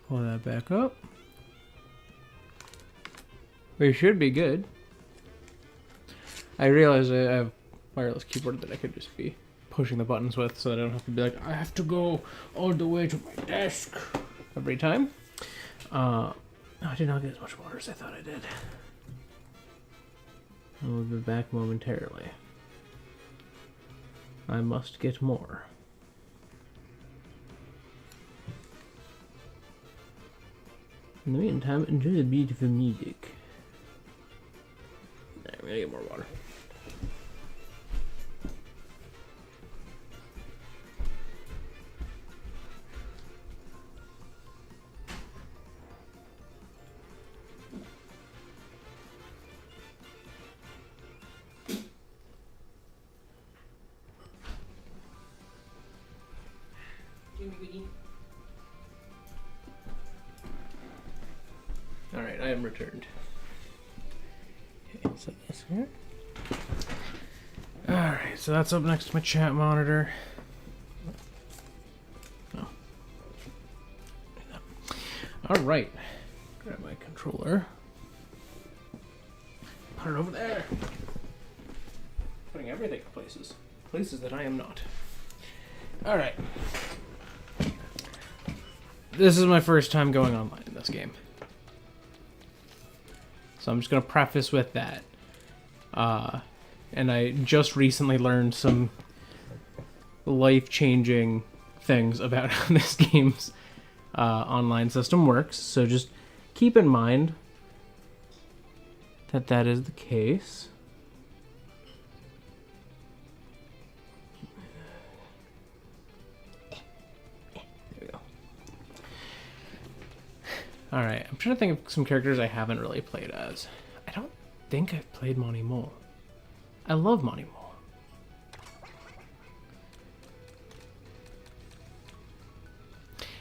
Pull that back up. We should be good. I realize I have a wireless keyboard that I could just be pushing the buttons with, so that I don't have to be like, I have to go all the way to my desk every time. I did not get as much water as I thought I did. I will be back momentarily. I must get more. In the meantime, enjoy the beautiful music. Alright, we're gonna get more water. Alright, I am returned. Okay, so this here. Alright, so that's up next to my chat monitor. Oh. Alright. Grab my controller. Put it over there. Putting everything in places. Places that I am not. Alright. This is my first time going online in this game. So I'm just going to preface with that. And I just recently learned some life-changing things about how this game's online system works. So just keep in mind that that is the case. Alright, I'm trying to think of some characters I haven't really played as. I don't think I've played Monty Mole. I love Monty Mole.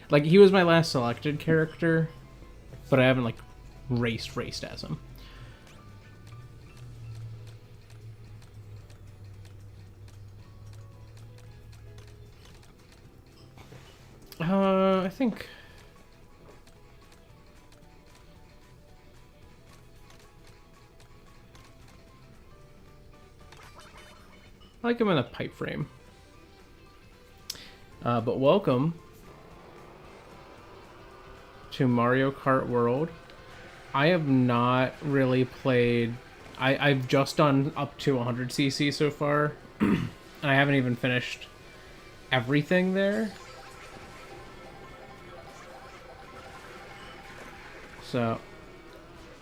Like, he was my last selected character, but I haven't, like, raced as him. I think... I like him in a pipe frame. But welcome to Mario Kart World. I have not really played... I've just done up to 100cc so far. And I haven't even finished everything there. So,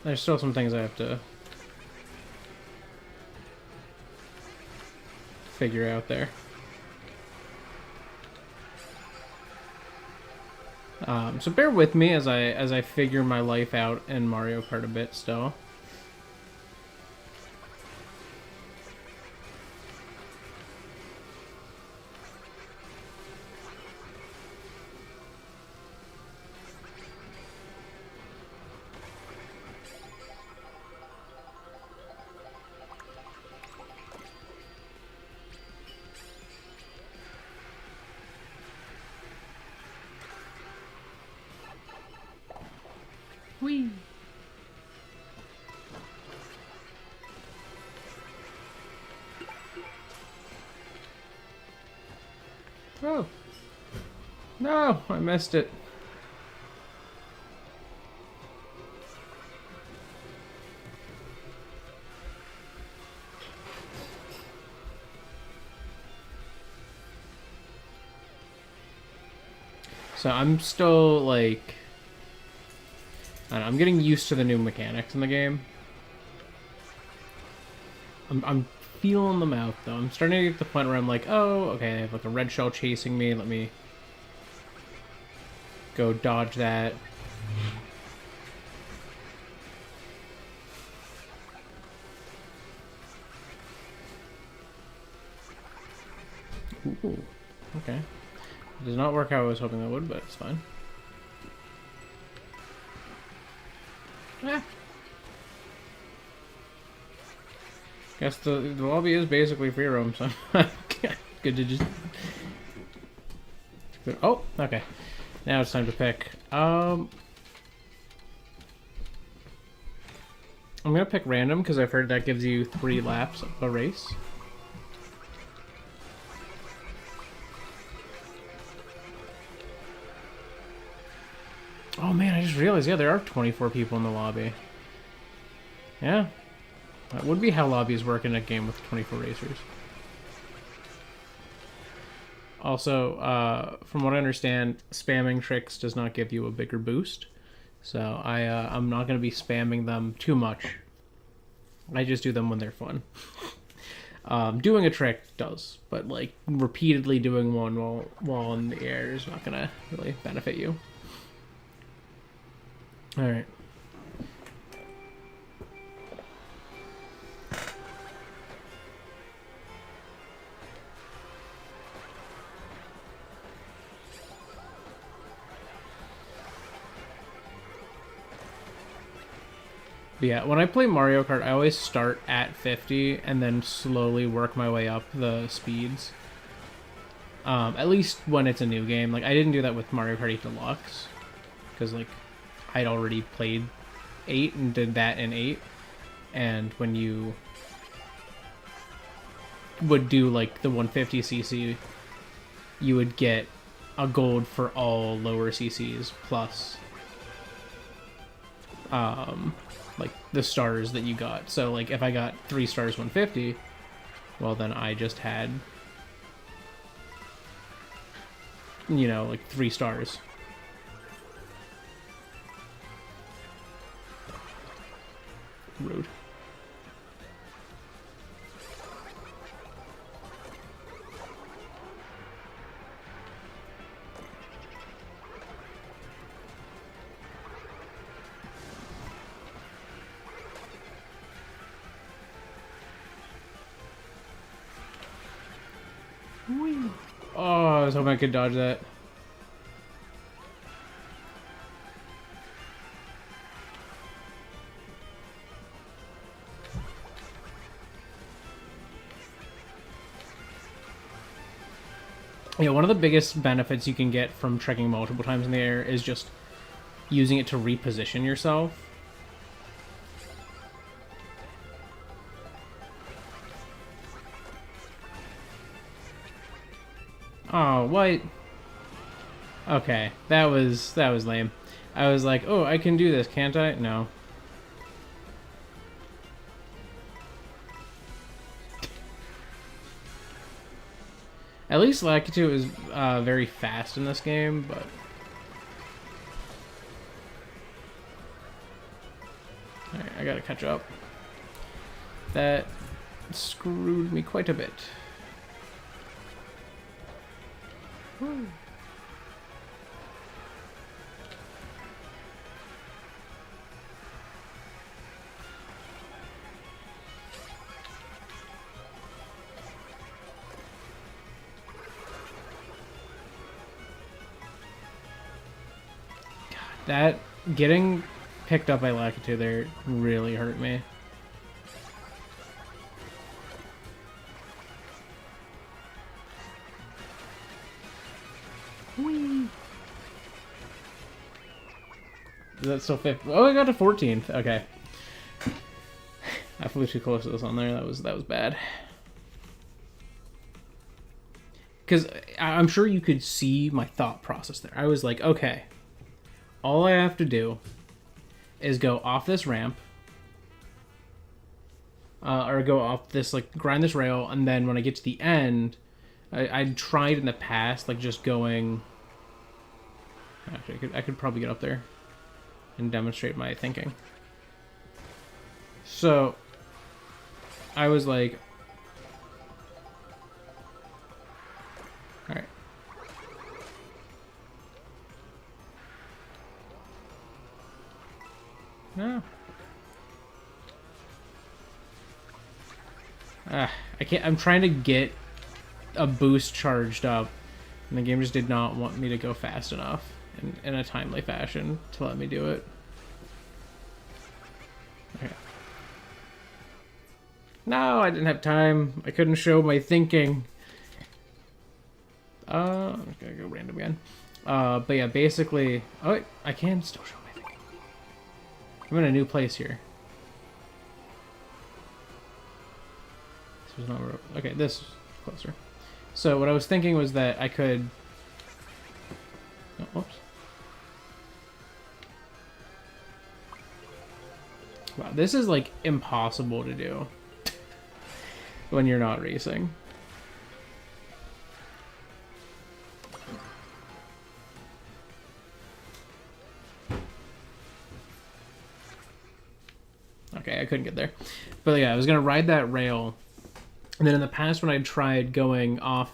there's still some things I have to figure out there. So bear with me as I figure my life out in Mario Kart a bit still. Whee! Oh! No! I missed it. So I'm still, like... I don't know, I'm getting used to the new mechanics in the game. I'm feeling them out, though. I'm starting to get to the point where I'm like, oh, okay, I have like a red shell chasing me. Let me go dodge that. Ooh, okay. It does not work how I was hoping that would, but it's fine. Ah. Guess the lobby is basically free roam, so good to just... Oh, okay. Now it's time to pick. I'm gonna pick random because I've heard that gives you 3 laps of a race. Oh man, I just realized, yeah, there are 24 people in the lobby. Yeah. That would be how lobbies work in a game with 24 racers. Also, from what I understand, spamming tricks does not give you a bigger boost. So I'm not going to be spamming them too much. I just do them when they're fun. Doing a trick does, but like repeatedly doing one while in the air is not going to really benefit you. All right. But yeah, when I play Mario Kart, I always start at 50 and then slowly work my way up the speeds. At least when it's a new game. Like, I didn't do that with Mario Kart 8 Deluxe. Because, like, I'd already played 8 and did that in 8. And when you would do, like, the 150cc, you would get a gold for all lower CCs plus... like the stars that you got. So like if I got 3 stars 150, well then I just had, you know, like 3 stars. Rude. Oh, I was hoping I could dodge that. Yeah, one of the biggest benefits you can get from trekking multiple times in the air is just using it to reposition yourself. Oh, what? Okay, that was lame. I was like, oh, I can do this, can't I? No. At least Lakitu is very fast in this game, but... Alright, I gotta catch up. That screwed me quite a bit. Woo. That getting picked up by Lakitu there really hurt me. Whee. Is that still 5th? Oh, I got to 14th. Okay. I flew too close to this on there. That was bad. Because I'm sure you could see my thought process there. I was like, okay, all I have to do is go off this ramp, or go off this, like, grind this rail, and then when I get to the end, I'd tried in the past, like, just going... Actually, I could probably get up there and demonstrate my thinking. So, I was like... Alright. No. I can't. I'm trying to get a boost charged up, and the game just did not want me to go fast enough in a timely fashion to let me do it. Okay. No, I didn't have time. I couldn't show my thinking. I'm just gonna go random again. But yeah, basically... Oh, wait, I can still show my thing. I'm in a new place here. This was not... Okay, this is closer. So what I was thinking was that I could... Oh, whoops. Wow, this is like impossible to do when you're not racing. Okay, I couldn't get there. But yeah, I was going to ride that rail. And then in the past when I tried going off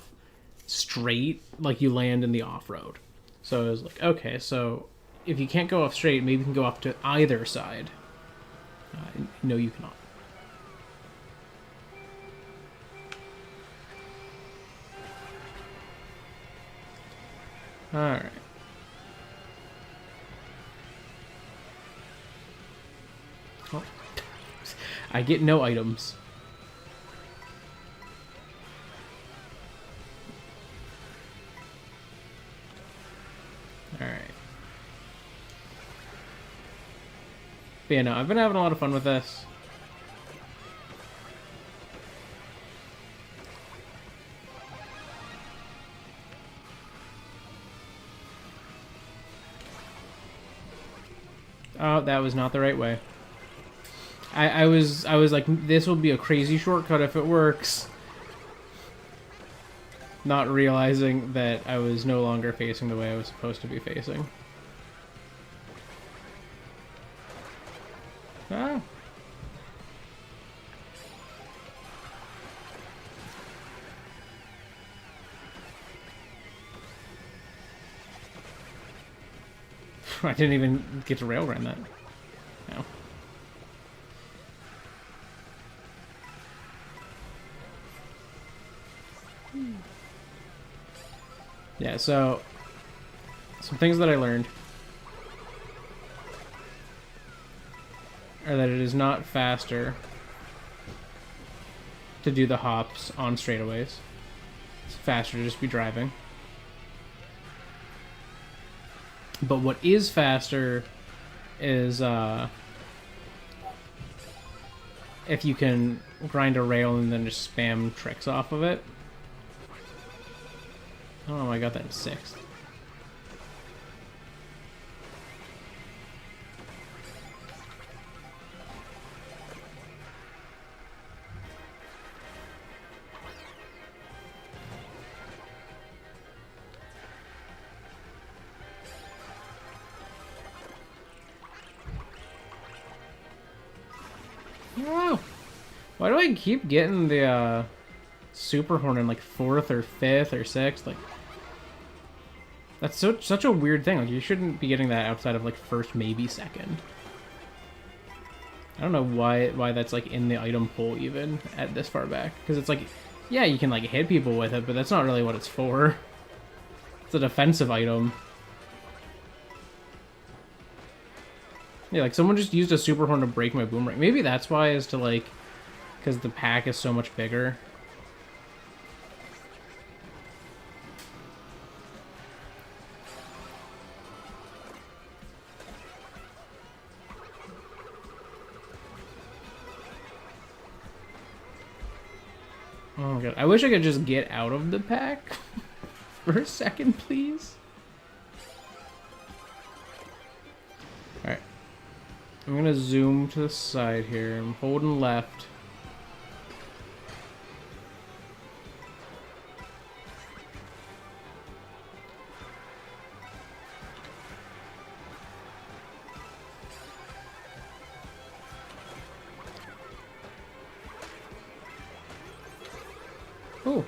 straight, like you land in the off-road. So I was like, okay, so if you can't go off straight, maybe you can go off to either side. No, you cannot. Alright. Oh. I get no items. Alright. But yeah, no, I've been having a lot of fun with this. Oh, that was not the right way. I was like, this will be a crazy shortcut if it works. Not realizing that I was no longer facing the way I was supposed to be facing. Ah. I didn't even get to railgun that. No. Yeah, so some things that I learned are that it is not faster to do the hops on straightaways. It's faster to just be driving. But what is faster is if you can grind a rail and then just spam tricks off of it. Oh, I got that in 6th. Wow. Why do I keep getting the super horn in like 4th or 5th or 6th? Like, that's such a weird thing. Like, you shouldn't be getting that outside of like 1st, maybe 2nd. I don't know why that's like in the item pool even at this far back. Because it's like, yeah, you can like hit people with it, but that's not really what it's for. It's a defensive item. Yeah, like someone just used a super horn to break my boomerang. Maybe that's why, is to like, because the pack is so much bigger. Oh my god, I wish I could just get out of the pack for a second, please. Alright. I'm gonna zoom to the side here. I'm holding left. Oh.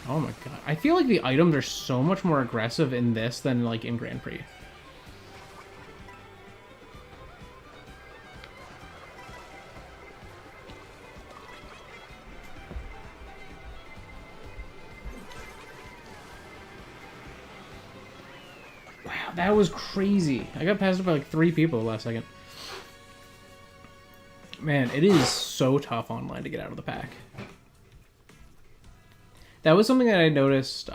Oh my god. I feel like the items are so much more aggressive in this than like in Grand Prix. Wow, that was crazy. I got passed by like 3 people last second. Man, it is so tough online to get out of the pack. That was something that I noticed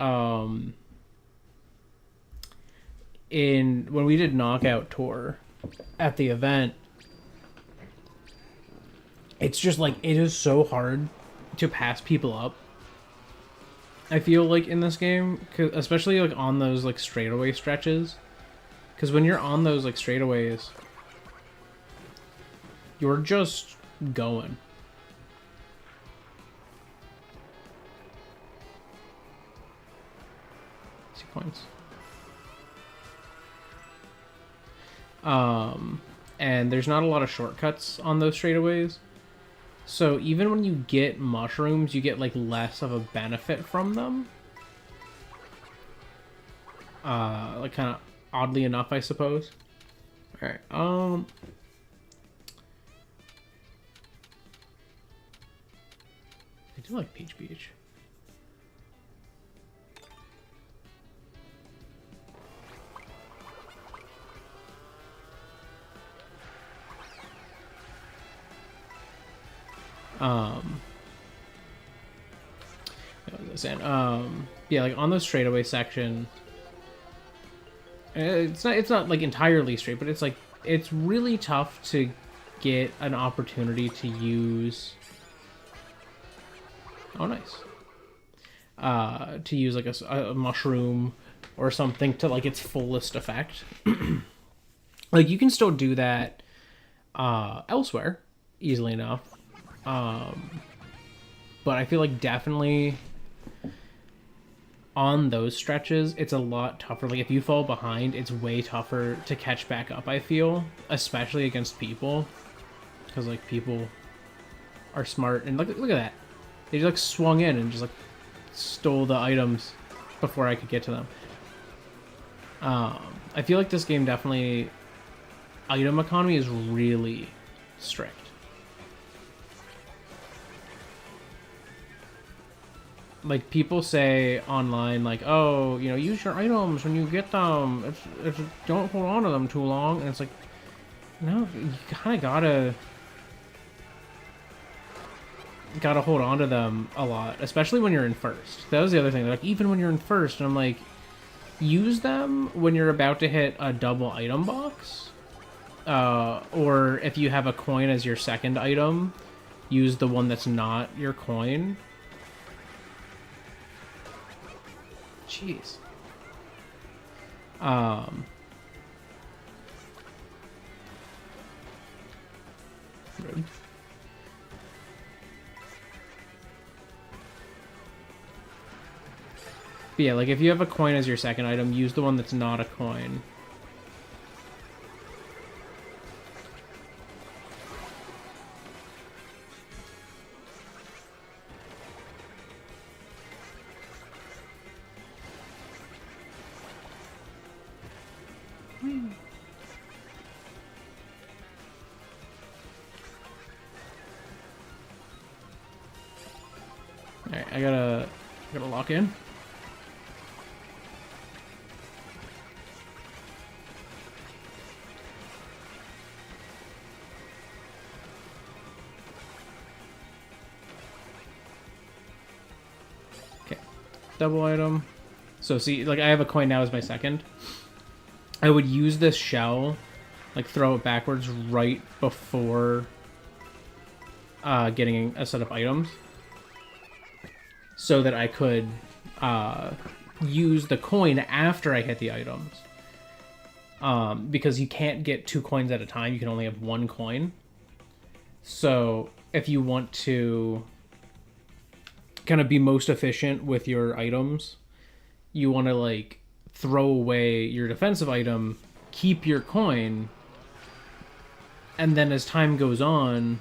in when we did Knockout Tour at the event. It's just like, it is so hard to pass people up. I feel like in this game, especially like on those like straightaway stretches, because when you're on those like straightaways, you're just going. 2 points. And there's not a lot of shortcuts on those straightaways. So even when you get mushrooms, you get like less of a benefit from them. Like kind of oddly enough, I suppose. All right. I do like Peach Beach. What was I saying? Yeah, like on the straightaway section, it's not like entirely straight, but it's like, it's really tough to get an opportunity to use. Oh, nice. To use like a mushroom or something to like its fullest effect. Like you can still do that elsewhere easily enough. But I feel like definitely on those stretches, it's a lot tougher. Like if you fall behind, it's way tougher to catch back up, I feel, especially against people, because like people are smart. And look at that, they just like swung in and just like stole the items before I could get to them. I feel like this game definitely, item economy is really strict. Like people say online, like, oh, you know, use your items when you get them. It's don't hold on to them too long. And it's like, no, you kind of gotta hold on to them a lot, especially when you're in first. That was the other thing. Like even when you're in first, and I'm like, use them when you're about to hit a double item box, or if you have a coin as your second item, use the one that's not your coin. Jeez. Rude. But yeah, like if you have a coin as your second item, use the one that's not a coin. Alright, I gotta lock in. Okay, double item. So see, like I have a coin now as my second. I would use this shell, like throw it backwards right before getting a set of items, so that I could use the coin after I hit the items. Because you can't get 2 coins at a time, you can only have 1 coin. So if you want to kind of be most efficient with your items, you want to like throw away your defensive item, keep your coin, and then as time goes on,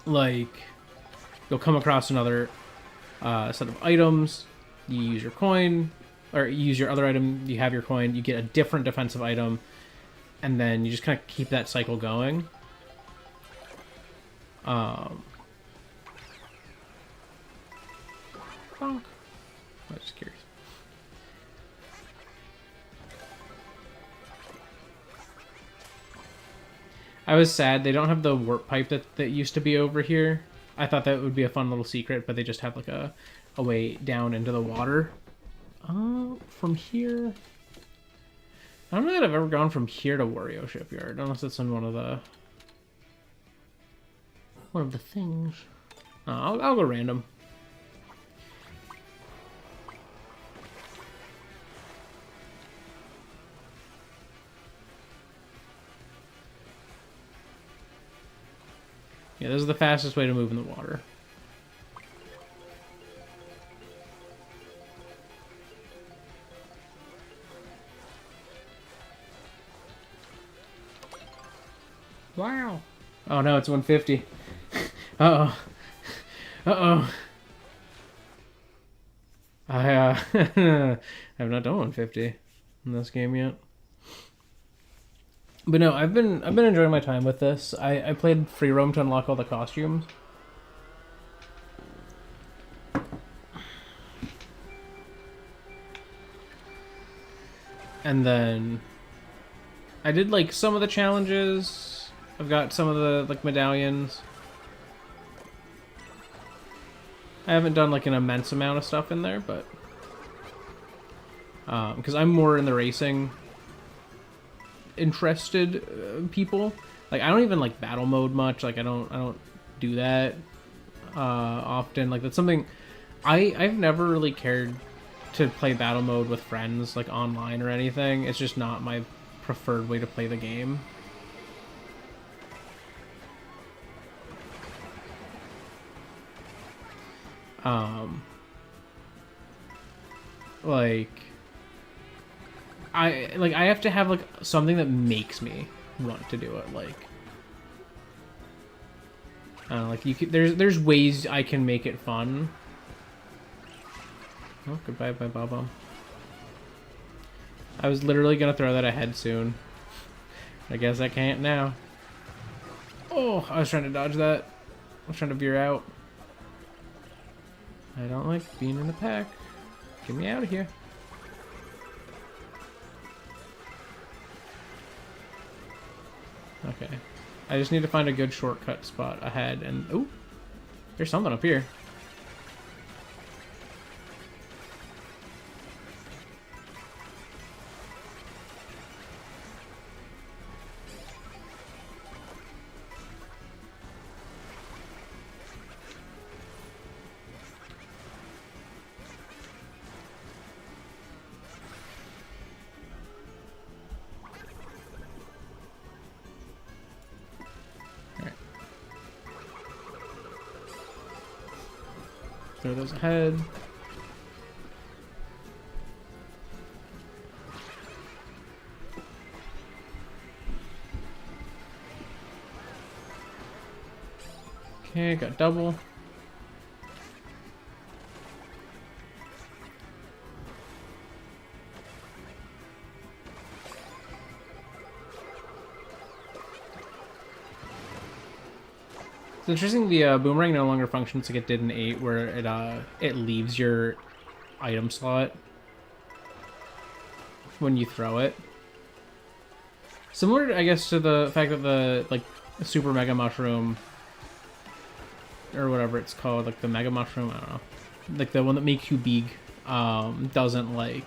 like you'll come across another set of items, you use your coin, or you use your other item, you have your coin, you get a different defensive item, and then you just kind of keep that cycle going. Bonk. I was just curious. I was sad they don't have the warp pipe that used to be over here. I thought that would be a fun little secret, but they just have like a way down into the water. From here, I don't know that I've ever gone from here to Wario Shipyard, unless it's in one of the things. I'll go random. Yeah, this is the fastest way to move in the water. Wow. Oh no, it's 150. Uh-oh. Uh-oh. I have not done 150 in this game yet. But no, I've been enjoying my time with this. I played free roam to unlock all the costumes. And then I did like some of the challenges. I've got some of the like medallions. I haven't done like an immense amount of stuff in there, but because I'm more in the racing interested people. Like I don't even like battle mode much. Like I don't do that often. Like that's something I've never really cared to play battle mode with friends like online or anything. It's just not my preferred way to play the game. I have to have like something that makes me want to do it. Like like you can, there's ways I can make it fun. Oh, goodbye, bye, Bob. I was literally gonna throw that ahead soon. I guess I can't now. Oh, I was trying to dodge that. I was trying to veer out. I don't like being in the pack. Get me out of here. Okay. I just need to find a good shortcut spot ahead and... Oh! There's something up here. Throw those ahead. Okay, got double. It's interesting the boomerang no longer functions like it did in 8, where it leaves your item slot when you throw it. Similar, I guess, to the fact that the like Super Mega Mushroom or whatever it's called, like the Mega Mushroom, I don't know, like the one that makes you big, doesn't like.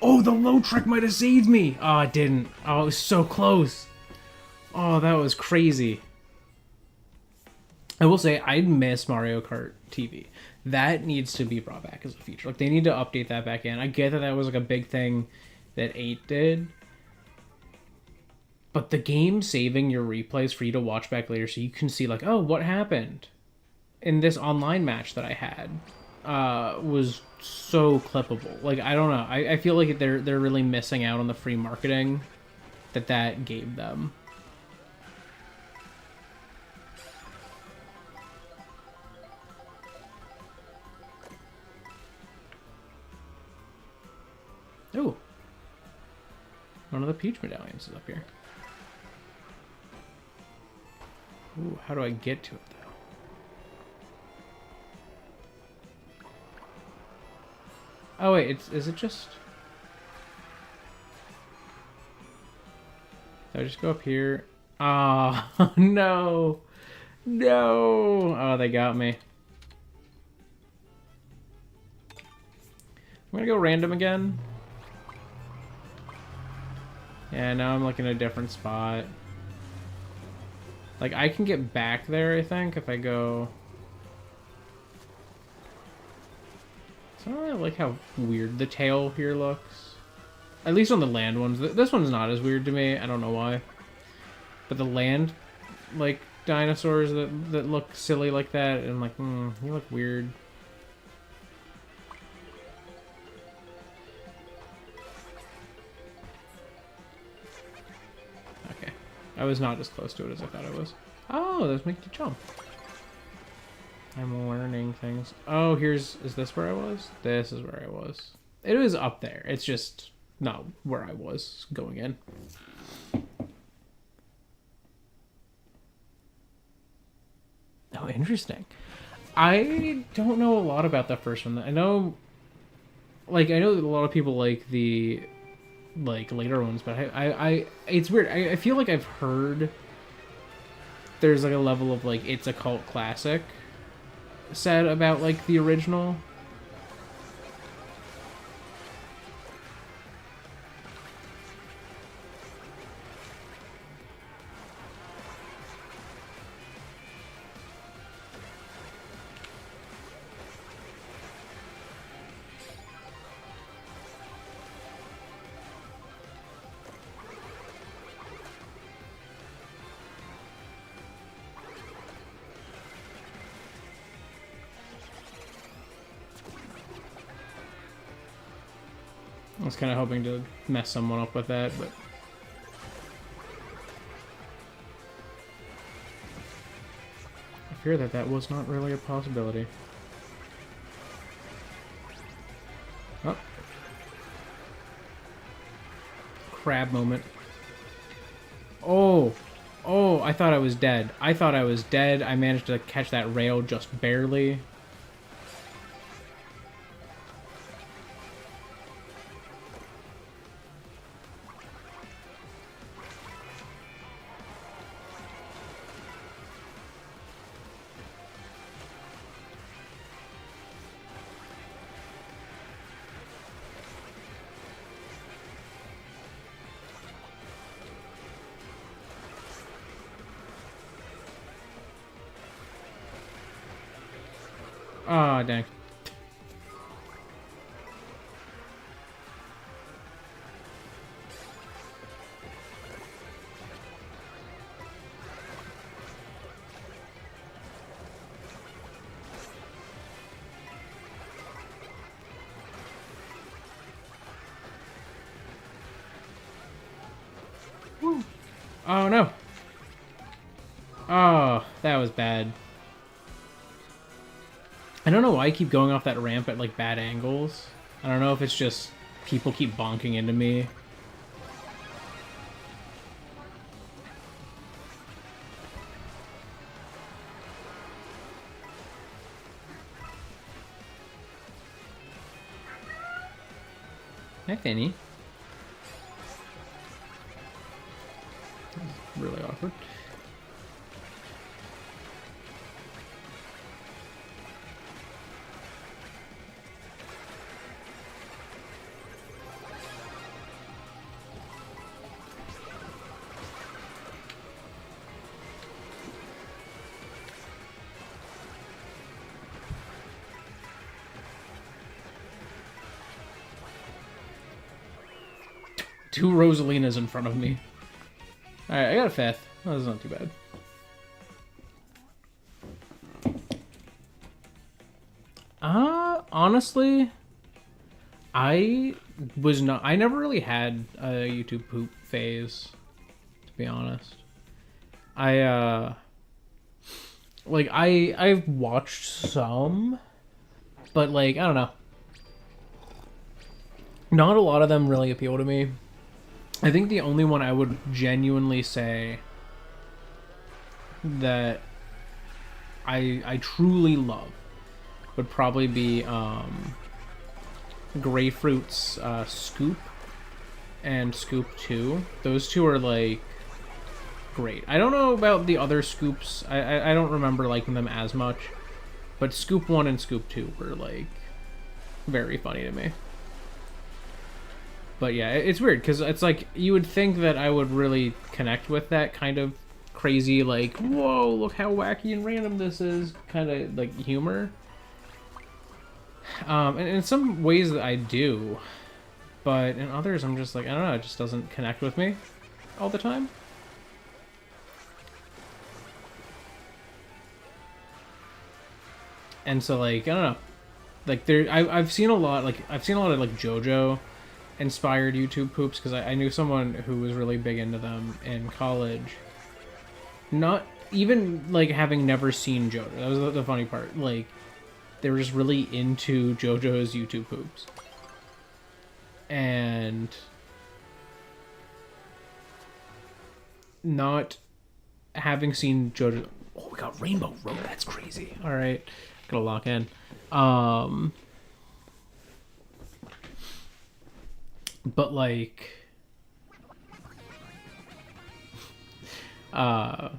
Oh, the low trick might have saved me. Oh, it didn't. Oh, it was so close. Oh, that was crazy. I will say, I miss Mario Kart TV. That needs to be brought back as a feature. Like, they need to update that back in. I get that that was like a big thing that 8 did. But the game saving your replays for you to watch back later so you can see, like, oh, what happened in this online match that I had was so clippable. Like, I don't know. I feel like they're really missing out on the free marketing that gave them. Ooh. One of the peach medallions is up here. Ooh, how do I get to it, though? Oh, wait, is it just... Do I just go up here? Oh, no. No. Oh, they got me. I'm gonna go random again. Yeah, now I'm like in a different spot. Like, I can get back there, I think, if I go... So I don't really like how weird the tail here looks. At least on the land ones. This one's not as weird to me. I don't know why. But the land, like, dinosaurs that look silly like that, I'm like, you look weird. Okay. I was not as close to it as I thought I was. Oh, those make you jump. I'm learning things. Oh, is this where I was? This is where I was. It was up there. It's just not where I was going in. Oh, interesting. I don't know a lot about that first one. I know that a lot of people like the later ones, but I it's weird. I feel like I've heard there's like a level of like it's a cult classic said about like the original. I was kind of hoping to mess someone up with that, but... I fear that was not really a possibility. Oh. Crab moment. Oh! Oh, I thought I was dead. I thought I was dead. I managed to catch that rail just barely. Oh, dang. Woo. Oh, no. Oh, that was bad. I don't know why I keep going off that ramp at, like, bad angles. I don't know if it's just people keep bonking into me. Hi, Finny. That was really awkward. Two Rosalinas in front of me. Alright, I got a fifth. Oh, that's not too bad. Honestly, I never really had a YouTube poop phase. be honest. I've watched some, but like, I don't know. Not a lot of them really appeal to me. I think the only one I would genuinely say that I truly love would probably be Grapefruit's Scoop and Scoop 2. Those two are like great. I don't know about the other Scoops. I don't remember liking them as much, but Scoop 1 and Scoop 2 were like very funny to me. But yeah, it's weird because it's like you would think that I would really connect with that kind of crazy, like, whoa, look how wacky and random this is kind of like humor. And in some ways that I do, but in others I'm just like, I don't know, it just doesn't connect with me all the time. And so like, I don't know, like I've seen a lot of like JoJo inspired YouTube poops because I knew someone who was really big into them in college. Not even like having never seen JoJo. That was the funny part. Like they were just really into JoJo's YouTube poops. And not having seen JoJo. Oh, we got Rainbow Road. That's crazy. All right, gotta lock in. But like, yeah,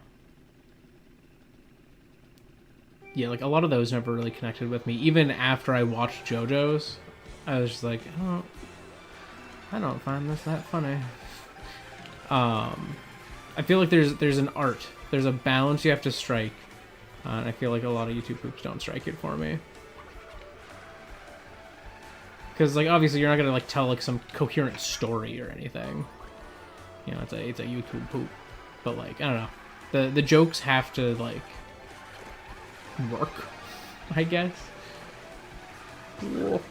like a lot of those never really connected with me. Even after I watched JoJo's, I was just like, I don't find this that funny. I feel like there's an art, there's a balance you have to strike, and I feel like a lot of YouTube poops don't strike it for me. Because like obviously you're not gonna like tell like some coherent story or anything. You know, it's a YouTube poop, but like I don't know, the jokes have to like work, I guess. Whoa.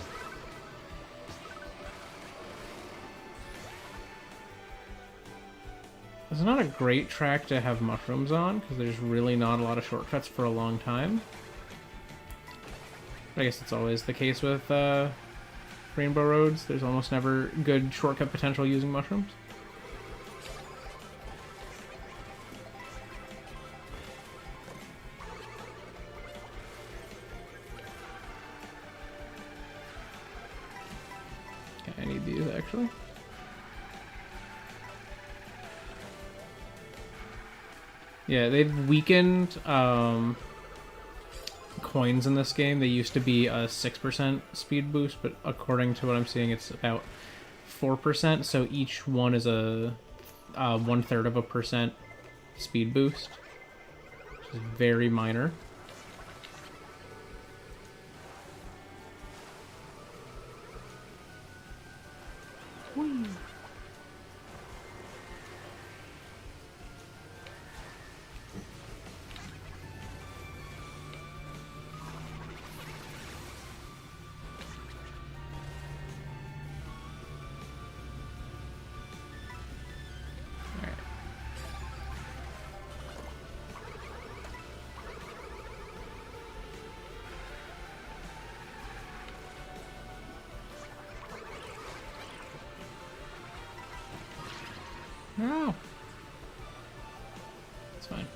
It's not a great track to have mushrooms on because there's really not a lot of shortcuts for a long time. But I guess it's always the case with Rainbow Roads. There's almost never good shortcut potential using mushrooms. Okay, I need these actually. Yeah, they've weakened coins in this game. They used to be a 6% speed boost, but according to what I'm seeing, it's about 4%. So each one is a 1/3 of a percent speed boost, which is very minor. Whee. No. It's fine.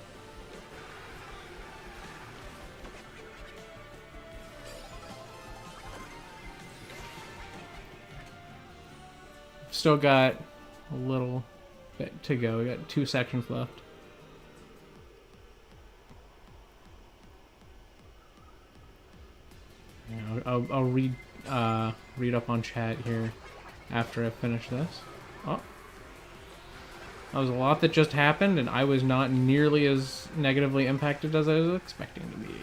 Still got a little bit to go. We got 2 sections left. Yeah, I'll read up on chat here after I finish this. Oh. That was a lot that just happened, and I was not nearly as negatively impacted as I was expecting to be.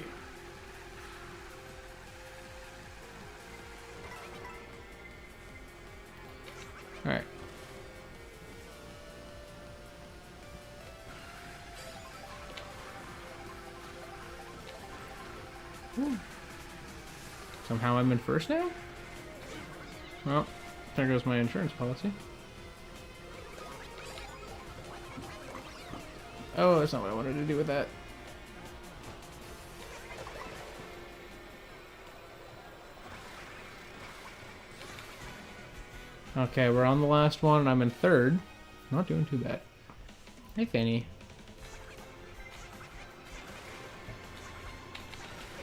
Alright. Somehow I'm in first now? Well, there goes my insurance policy. Oh, that's not what I wanted to do with that. Okay, we're on the last one, and I'm in third. Not doing too bad. Hey, Fanny.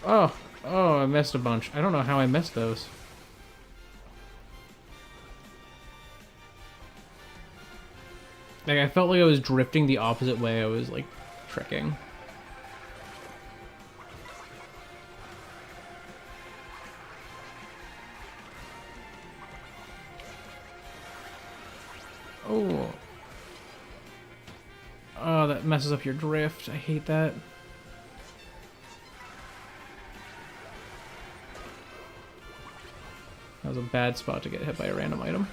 Oh, I missed a bunch. I don't know how I missed those. Like, I felt like I was drifting the opposite way I was, like, tricking. Oh. Oh, that messes up your drift. I hate that. That was a bad spot to get hit by a random item.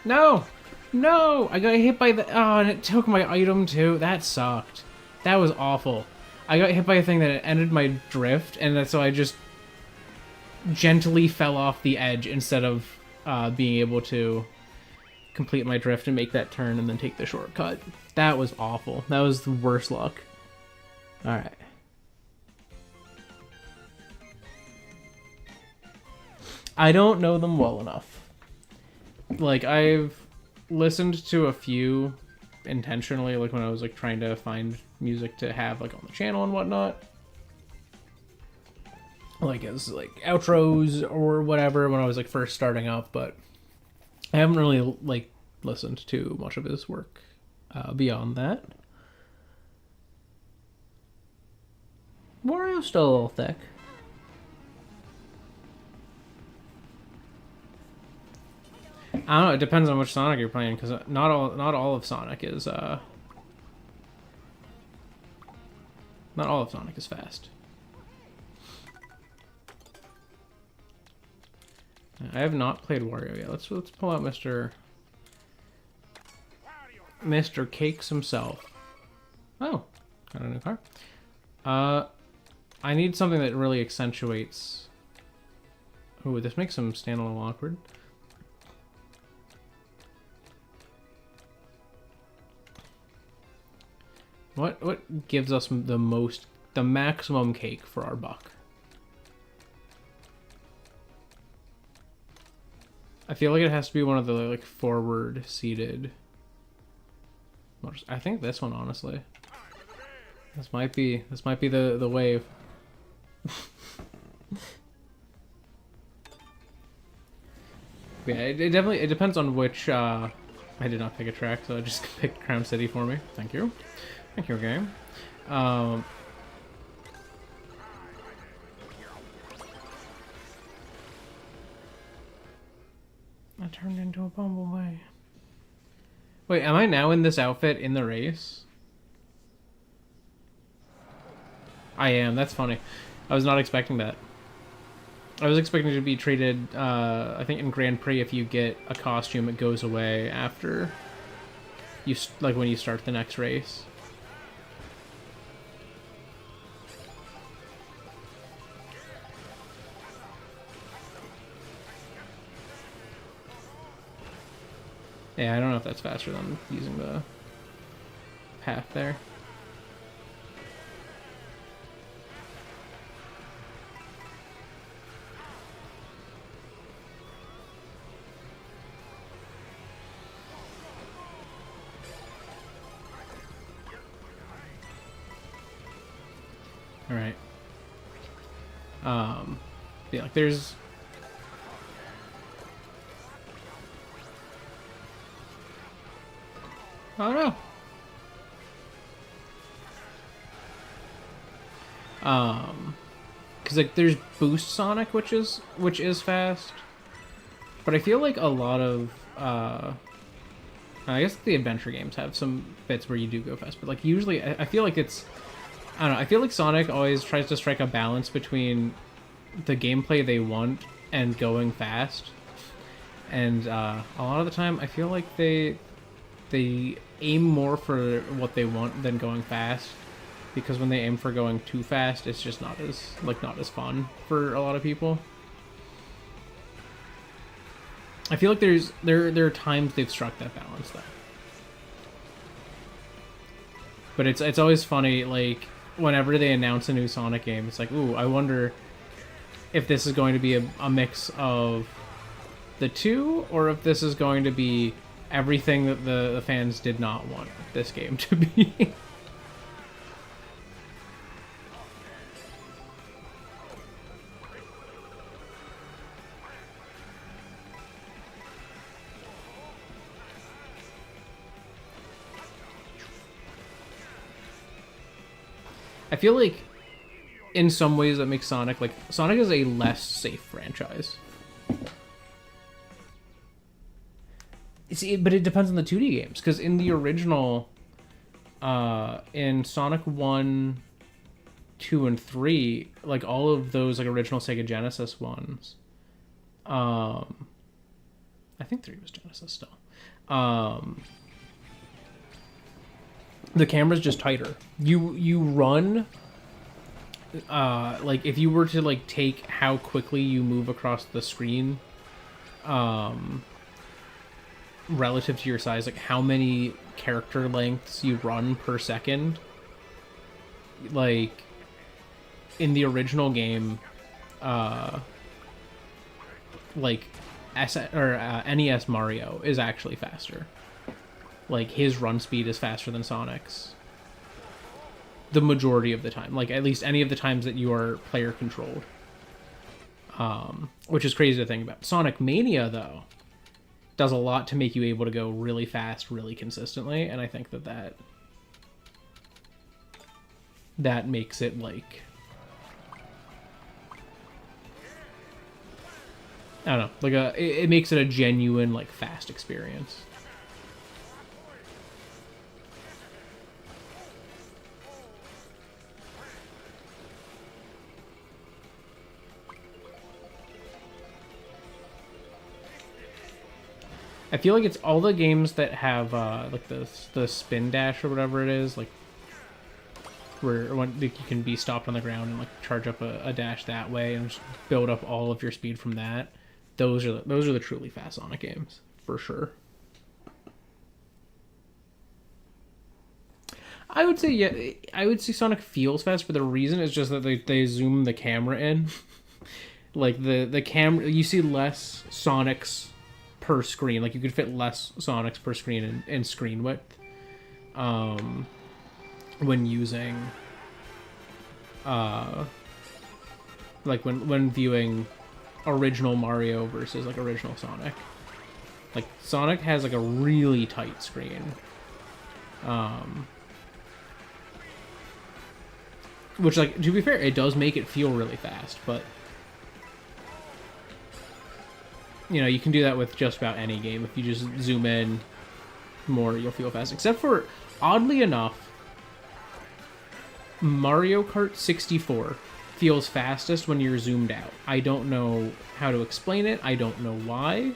No! No! I got hit by the... Oh, and it took my item too. That sucked. That was awful. I got hit by a thing that ended my drift, and so I just gently fell off the edge instead of being able to complete my drift and make that turn and then take the shortcut. That was awful. That was the worst luck. Alright. I don't know them well enough. Like, I've listened to a few intentionally, like when I was like trying to find music to have like on the channel and whatnot. Like as like outros or whatever when I was like first starting up, but I haven't really like listened to much of his work beyond that. Wario's still a little thick. I don't know, it depends on which Sonic you're playing, because not all of Sonic is not all of Sonic is fast. I have not played Wario yet. Let's pull out Mr. Cakes himself. Oh, got a new car. I need something that really accentuates. Ooh, this makes him stand a little awkward. What gives us the maximum cake for our buck? I feel like it has to be one of the like forward seated. I think this one, honestly. This might be the wave. Yeah, it depends on which. I did not pick a track, so I just picked Crown City for me. Thank you. Thank you, game. I turned into a bumblebee. Wait, am I now in this outfit in the race? I am. That's funny. I was not expecting that. I was expecting to be treated, I think in Grand Prix, if you get a costume, it goes away after you, like when you start the next race. Yeah, I don't know if that's faster than using the path there. All right. Yeah, like there's. Oh no. Cause like there's Boost Sonic, which is fast, but I feel like a lot of I guess the adventure games have some bits where you do go fast, but like usually I feel like it's, I don't know, I feel like Sonic always tries to strike a balance between the gameplay they want and going fast. And a lot of the time I feel like they aim more for what they want than going fast, because when they aim for going too fast, it's just not as fun for a lot of people. I feel like there are times they've struck that balance though. But it's always funny, like whenever they announce a new Sonic game, it's like, ooh, I wonder if this is going to be a mix of the two, or if this is going to be everything that the fans did not want this game to be. I feel like in some ways that makes Sonic, like, Sonic is a less safe franchise. See, but it depends on the 2D games, because in the original, in Sonic 1, 2, and 3, like, all of those, like, original Sega Genesis ones, I think 3 was Genesis still, the camera's just tighter. You run, like, if you were to, like, take how quickly you move across the screen, relative to your size, like how many character lengths you run per second, like in the original game, like NES Mario is actually faster. Like his run speed is faster than Sonic's the majority of the time, like at least any of the times that you are player controlled, which is crazy to think about. Sonic Mania though does a lot to make you able to go really fast really consistently, and I think that makes it like, I don't know, like it makes it a genuine like fast experience. I feel like it's all the games that have like the spin dash or whatever it is, like where you can be stopped on the ground and like charge up a dash that way and just build up all of your speed from that. Those are the truly fast Sonic games for sure. I would say, yeah, I would say Sonic feels fast, but the reason is just that they zoom the camera in. Like the camera, you see less Sonics per screen. Like you could fit less Sonics per screen in screen width when using like when viewing original Mario versus like original Sonic. Like Sonic has like a really tight screen, which, like, to be fair, it does make it feel really fast, but you know, you can do that with just about any game. If you just zoom in more, you'll feel fast. Except for, oddly enough, Mario Kart 64 feels fastest when you're zoomed out. I don't know how to explain it. I don't know why.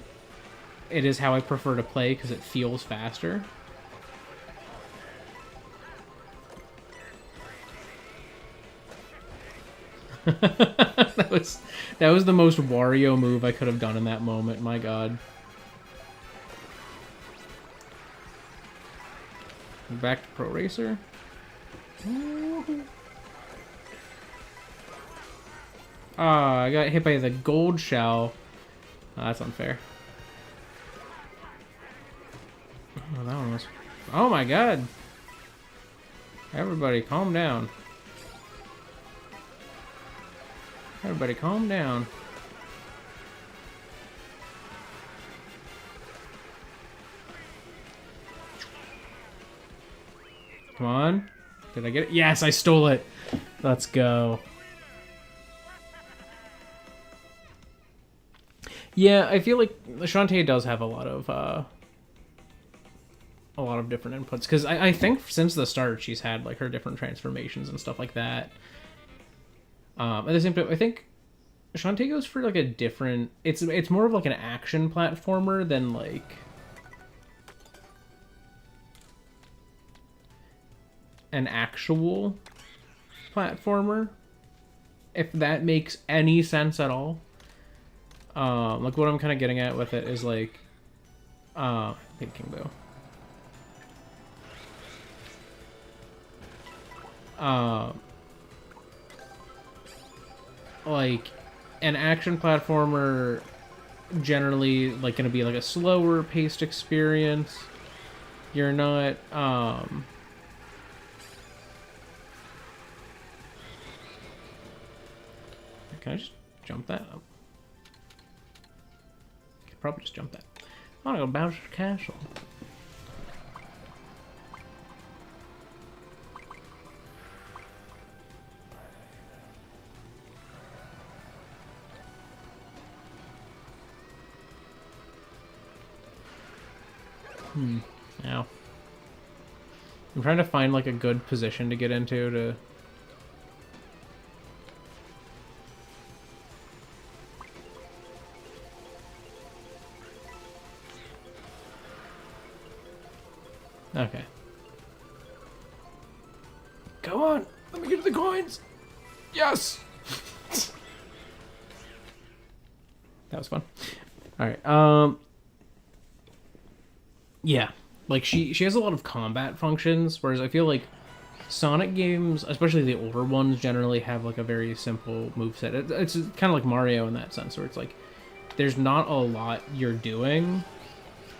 It is how I prefer to play because it feels faster. that was the most Wario move I could have done in that moment. My God. Back to Pro Racer. Ah, I got hit by the gold shell. Oh, that's unfair. Oh, that one was... Oh my God. Everybody calm down. Everybody calm down. Come on. Did I get it? Yes, I stole it. Let's go. Yeah, I feel like Shantae does have a lot of a lot of different inputs. Because I think since the start, she's had like her different transformations and stuff like that. At the same time, I think Shantae goes for like a different. It's more of like an action platformer than like an actual platformer, if that makes any sense at all. Like what I'm kind of getting at with it is like, thinking though. Like an action platformer generally like gonna be like a slower paced experience. You're not can I just jump that up? I could probably just jump that. I wanna go to Bowser's Castle. Now, I'm trying to find like a good position to get into to. Okay. Come on, let me get the coins. Yes. That was fun. All right. Yeah, like she has a lot of combat functions, whereas I feel like Sonic games, especially the older ones, generally have like a very simple moveset. It's kind of like Mario in that sense, where it's like there's not a lot you're doing,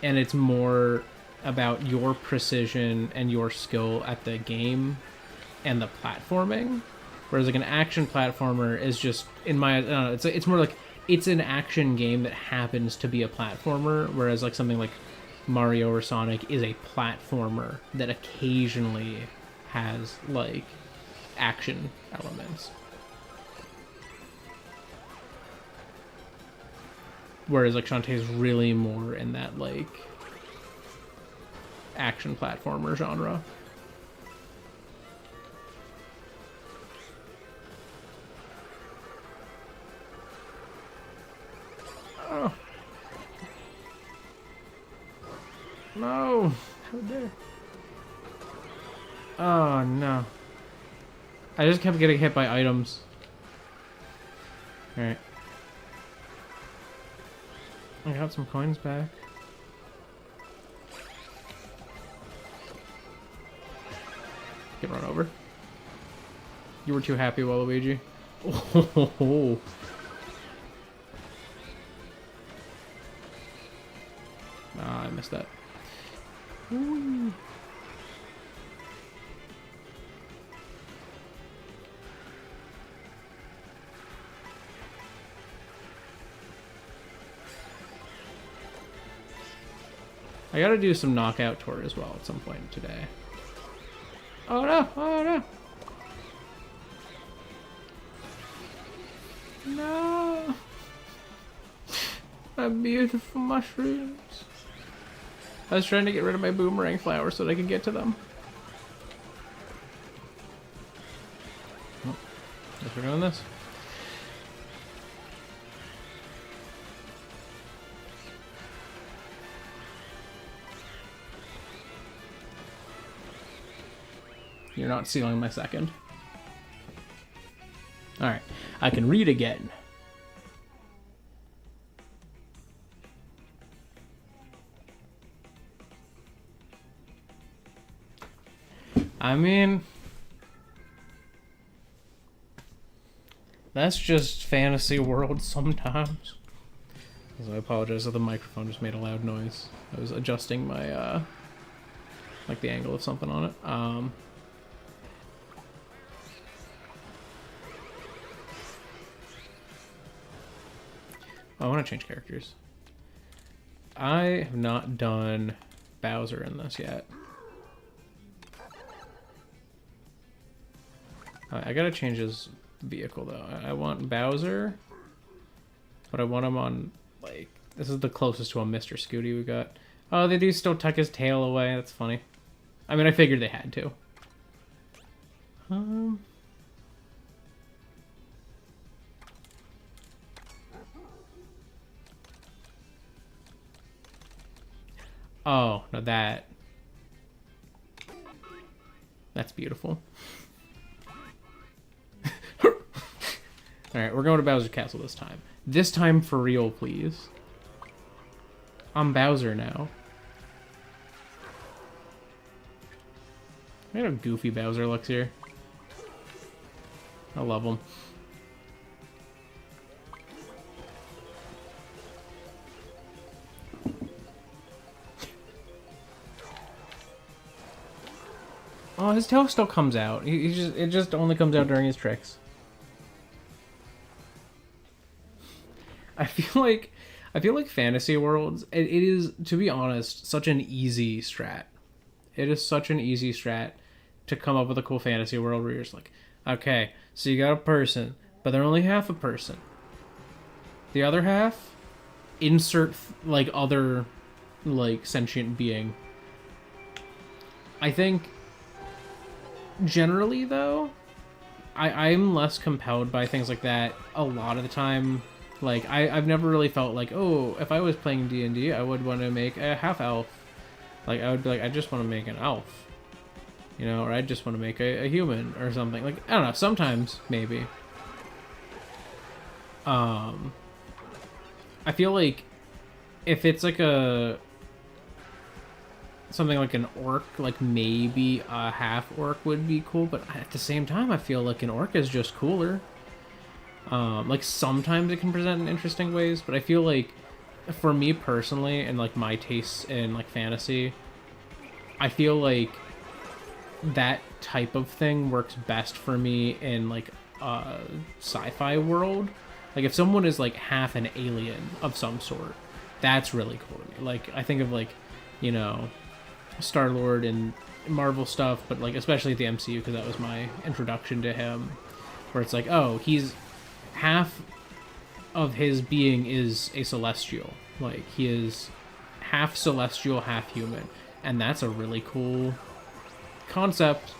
and it's more about your precision and your skill at the game and the platforming. Whereas like an action platformer is just, in my, I don't know, it's more like it's an action game that happens to be a platformer, whereas like something like Mario or Sonic is a platformer that occasionally has like action elements. Whereas like Shantae is really more in that like action platformer genre. Oh. No! How dare. Oh no. I just kept getting hit by items. Alright. I got some coins back. Get run over. You were too happy, Waluigi. Oh. Ah, I missed that. Ooh. I gotta do some knockout tour as well at some point today. Oh no! Oh no! No! My beautiful mushrooms. I was trying to get rid of my boomerang flowers so that I could get to them. Oh, guess we're doing this. You're not stealing my second. Alright, I can read again. I mean, that's just fantasy world sometimes. So I apologize if the microphone just made a loud noise. I was adjusting my, like the angle of something on it. I want to change characters. I have not done Bowser in this yet. I gotta change his vehicle though. I want Bowser, but I want him on like, this is the closest to a Mr. Scooty we got. Oh, they do still tuck his tail away. That's funny. I mean, I figured they had to. Oh, no, that's beautiful. Alright, we're going to Bowser's Castle this time. This time for real, please. I'm Bowser now. Look at how goofy Bowser looks here. I love him. Oh, his tail still comes out. It just only comes out during his tricks. I feel like Fantasy Worlds, it is, to be honest, such an easy strat. It is such an easy strat to come up with a cool fantasy world where you're just like, okay, so you got a person, but they're only half a person. The other half, insert like other like sentient being. I think generally though, I'm less compelled by things like that a lot of the time. Like I've never really felt like, oh, if I was playing D&D, I would want to make a half elf. Like I would be like, I just want to make an elf, you know, or I just want to make a human or something. Like I don't know. Sometimes maybe. I feel like if it's like something like an orc, like maybe a half orc would be cool, but at the same time, I feel like an orc is just cooler. Like sometimes it can present in interesting ways, but I feel like for me personally and like my tastes in like fantasy, I feel like that type of thing works best for me in like a sci-fi world. Like if someone is like half an alien of some sort, that's really cool to me. Like I think of like, you know, Star-Lord and Marvel stuff, but like especially the MCU because that was my introduction to him, where it's like, oh, he's half of his being is a celestial. Like he is half celestial, half human, and that's a really cool concept,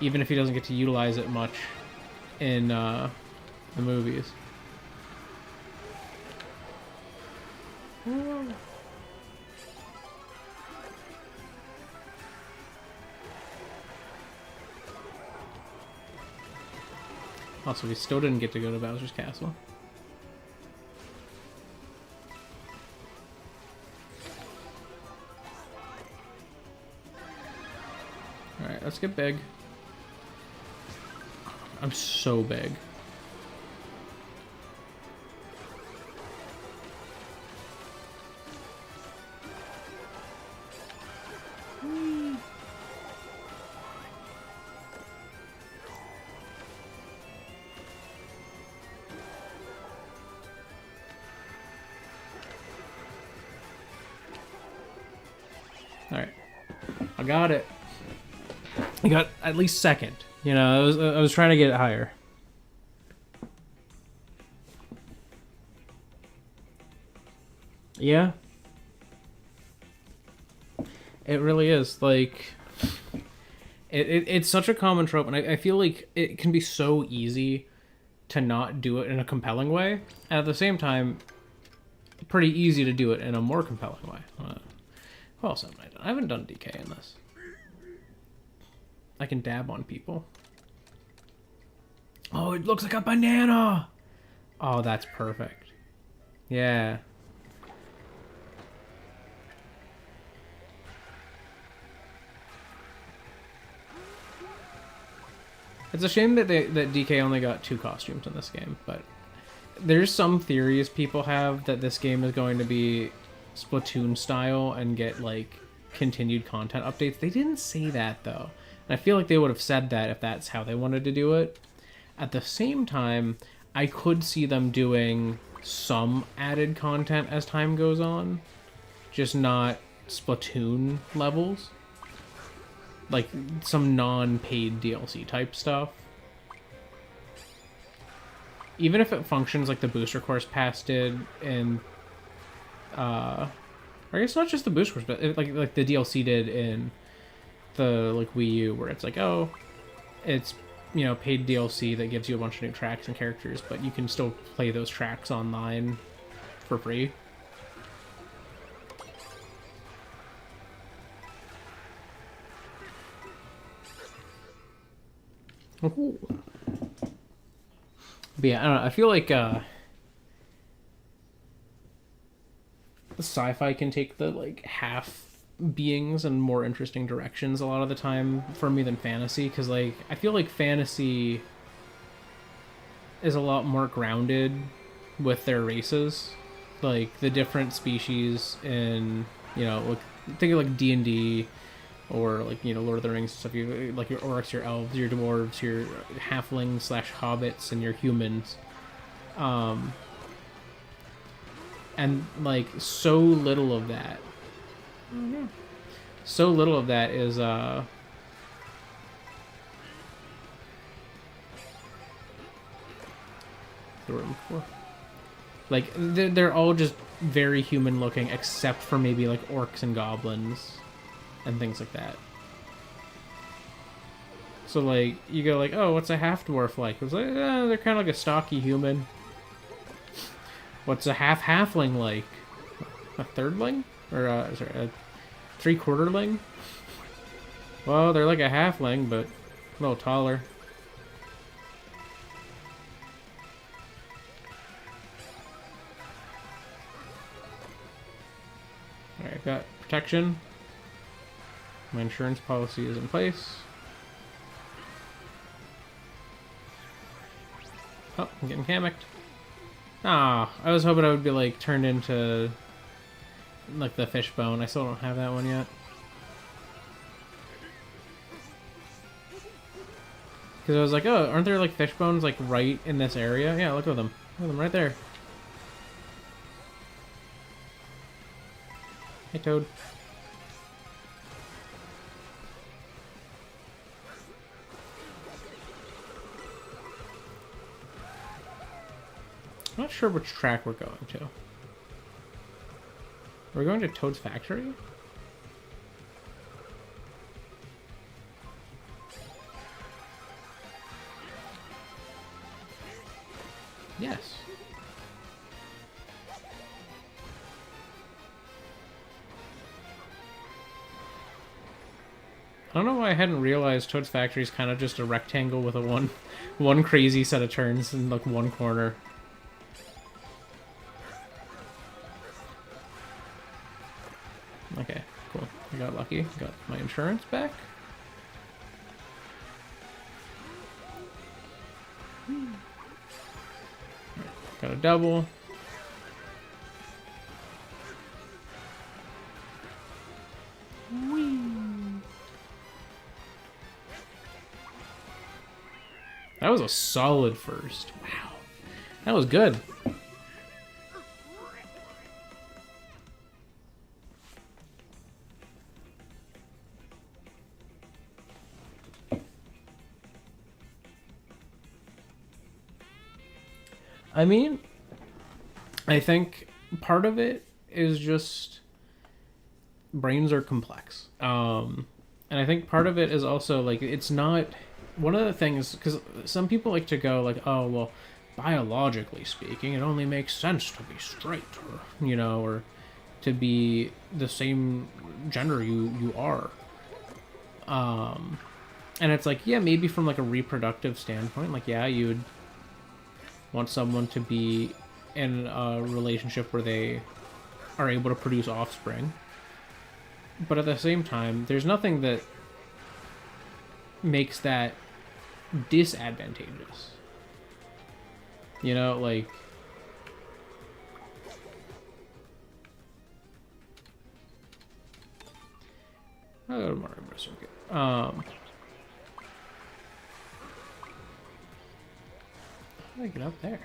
even if he doesn't get to utilize it much in the movies. Also, we still didn't get to go to Bowser's Castle. Alright, let's get big. I'm so big. Alright. I got it. I got at least second. You know, I was trying to get it higher. Yeah. It really is. Like, it's such a common trope, and I feel like it can be so easy to not do it in a compelling way, and at the same time, pretty easy to do it in a more compelling way. What else haven't I done? I haven't done DK in this. I can dab on people. Oh, it looks like a banana! Oh, that's perfect. Yeah. It's a shame that that DK only got 2 costumes in this game, but there's some theories people have that this game is going to be Splatoon style and get like continued content updates. They didn't say that though. And I feel like they would have said that if that's how they wanted to do it. At the same time, I could see them doing some added content as time goes on, just not Splatoon levels. Like some non-paid DLC type stuff. Even if it functions like the Booster Course Pass did in Or I guess not just the boost course, but like the DLC did in the like Wii U, where it's like, oh, it's paid DLC that gives you a bunch of new tracks and characters, but you can still play those tracks online for free. Ooh. But yeah, I don't know. I feel like sci-fi can take the like half beings and more interesting directions a lot of the time for me than fantasy, because like I feel like fantasy is a lot more grounded with their races, like the different species in like think of like D&D or like Lord of the Rings and stuff. You like your orcs, your elves, your dwarves, your halflings / hobbits, and your humans. And like so little of that. Mm-hmm. So little of that is the room for. Like they're all just very human looking, except for maybe like orcs and goblins and things like that. So like you go like, oh, what's a half dwarf like? It's like they're kind of like a stocky human. What's a halfling like? A thirdling? Or sorry, a 3/4ling? Well, they're like a halfling, but a little taller. Alright, I've got protection. My insurance policy is in place. Oh, I'm getting hammocked. Ah, I was hoping I would be like turned into like the fishbone. I still don't have that one yet. Because I was like, oh, aren't there like fishbones like right in this area? Yeah, look at them. Look at them right there. Hey, Toad. I'm not sure which track we're going to. We're going to Toad's factory? Yes. I don't know why I hadn't realized Toad's factory is kind of just a rectangle with a one crazy set of turns in like one corner. Okay, cool. I got lucky. Got my insurance back. Got a double. Whee. That was a solid first. Wow. That was good. I mean, I think part of it is just brains are complex. And I think part of it is also like it's not one of the things, because some people like to go like, oh well, biologically speaking, it only makes sense to be straight, or or to be the same gender you are. And it's like, yeah, maybe from like a reproductive standpoint, like yeah, you would want someone to be in a relationship where they are able to produce offspring. But at the same time, there's nothing that makes that disadvantageous. Like... I'll go to Mario Bros. Circuit. How do I get up there?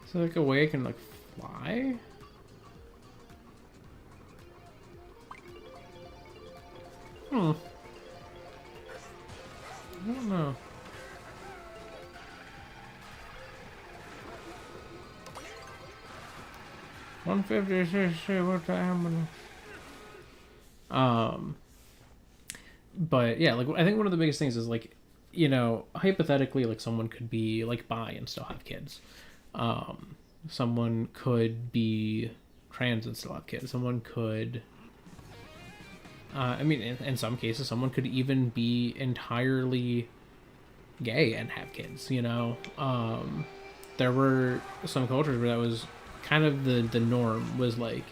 Is there like a way I can like fly? I don't know. $150. What time? But yeah, like I think one of the biggest things is like, you know, hypothetically, like someone could be like bi and still have kids. Someone could be trans and still have kids. Someone could. I mean, in some cases, someone could even be entirely gay and have kids. You know, there were some cultures where that was kind of the norm. Was like,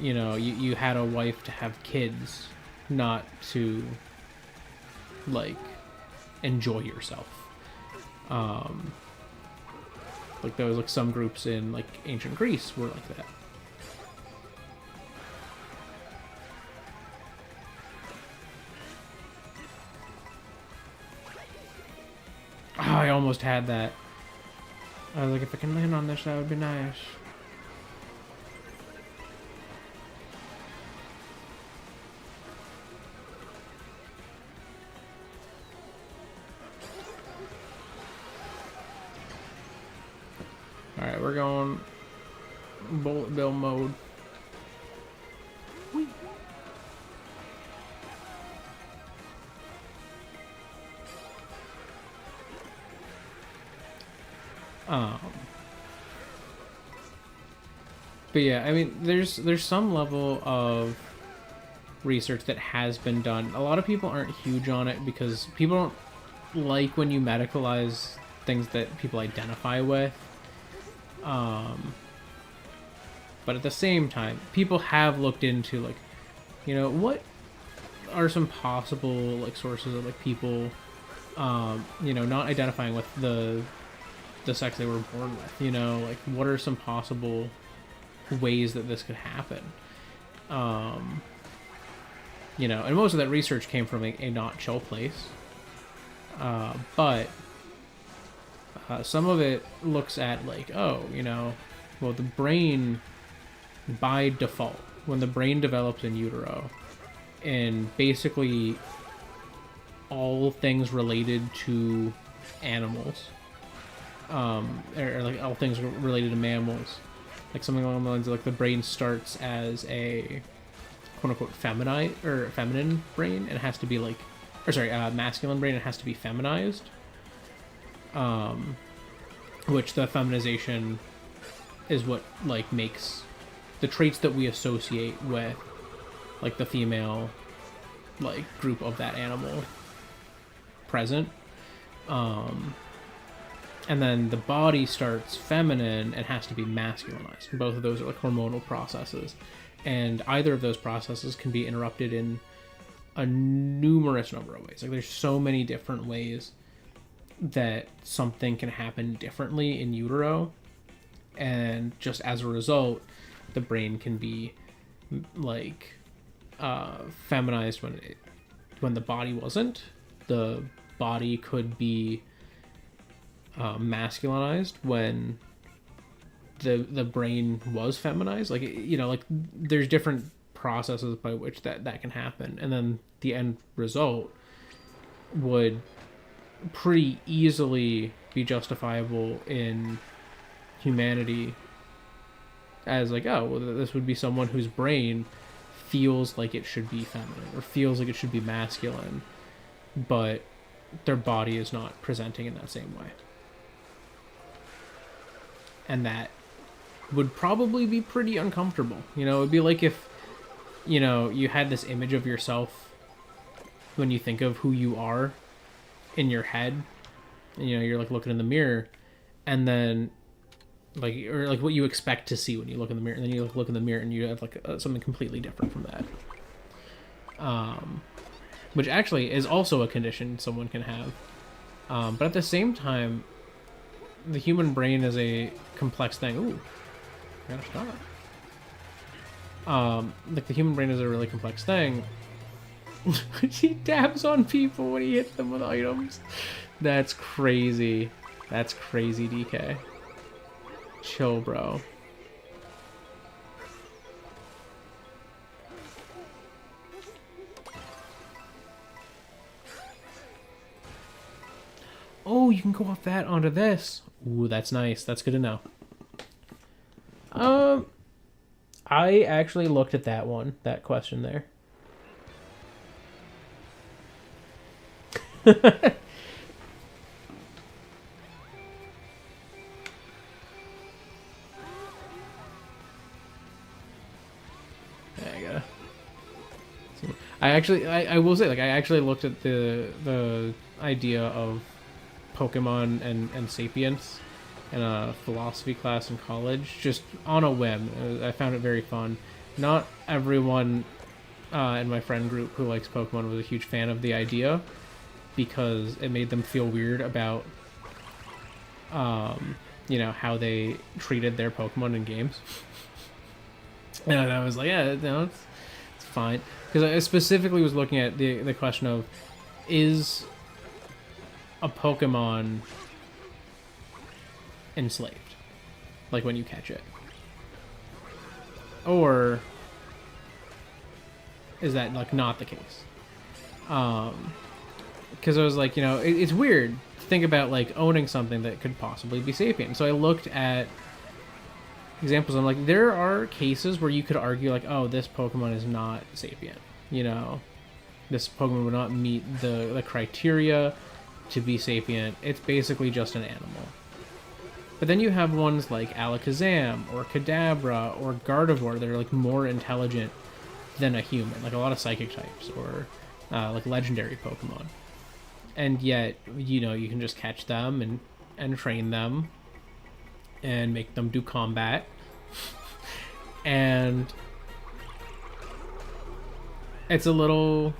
you know, you had a wife to have kids, not to like enjoy yourself. Like there was like some groups in like ancient Greece were like that. Oh, I almost had that. I was like, if I can land on this, that would be nice. Alright, we're going bullet bill mode. Whee. But yeah, I mean, there's some level of research that has been done. A lot of people aren't huge on it because people don't like when you medicalize things that people identify with. But at the same time, people have looked into like, you know, what are some possible like sources of like people, you know, not identifying with the sex they were born with. You know, like what are some possible ways that this could happen? You know, and most of that research came from a not chill place. But some of it looks at like, oh, you know, well, the brain by default, when the brain develops in utero, and basically all things related to animals, or like all things related to mammals, like something along the lines of like the brain starts as a quote-unquote feminine brain, and it has to be like, or sorry, masculine brain, it has to be feminized. Which the feminization is what like makes the traits that we associate with like the female like group of that animal present. And then the body starts feminine and has to be masculinized. Both of those are like hormonal processes, and either of those processes can be interrupted in a numerous number of ways. Like there's so many different ways that something can happen differently in utero, and just as a result the brain can be like feminized when the body wasn't. The body could be masculinized when the brain was feminized. Like, you know, like there's different processes by which that can happen, and then the end result would pretty easily be justifiable in humanity as like, oh, well, this would be someone whose brain feels like it should be feminine or feels like it should be masculine, but their body is not presenting in that same way. And that would probably be pretty uncomfortable. You know, it'd be like if, you know, you had this image of yourself when you think of who you are in your head, and, you know, you're like looking in the mirror, and then like, or like what you expect to see when you look in the mirror, and then you look in the mirror and you have like something completely different from that. Which actually is also a condition someone can have. But at the same time, the human brain is a complex thing. Ooh, I gotta stop. Like the human brain is a really complex thing. He dabs on people when he hits them with items. That's crazy. That's crazy, DK. Chill, bro. you can go off that onto this. Ooh, that's nice. That's good to know. I actually looked at that question there. I will say, like, I actually looked at the idea of Pokemon and Sapience in a philosophy class in college, just on a whim. I found it very fun. Not everyone in my friend group who likes Pokemon was a huge fan of the idea, because it made them feel weird about, how they treated their Pokemon in games. And I was like, yeah, no, it's fine. Because I specifically was looking at the question of, is a Pokemon enslaved? Like when you catch it? Or is that, like, not the case? Because I was like, it's weird to think about, like, owning something that could possibly be sapient. So I looked at examples. I'm like, there are cases where you could argue, like, oh, this Pokemon is not sapient. This Pokemon would not meet the criteria to be sapient. It's basically just an animal. But then you have ones like Alakazam or Kadabra or Gardevoir that are, like, more intelligent than a human, like a lot of psychic types, or like legendary Pokemon. And yet, you can just catch them and train them and make them do combat. And it's a little,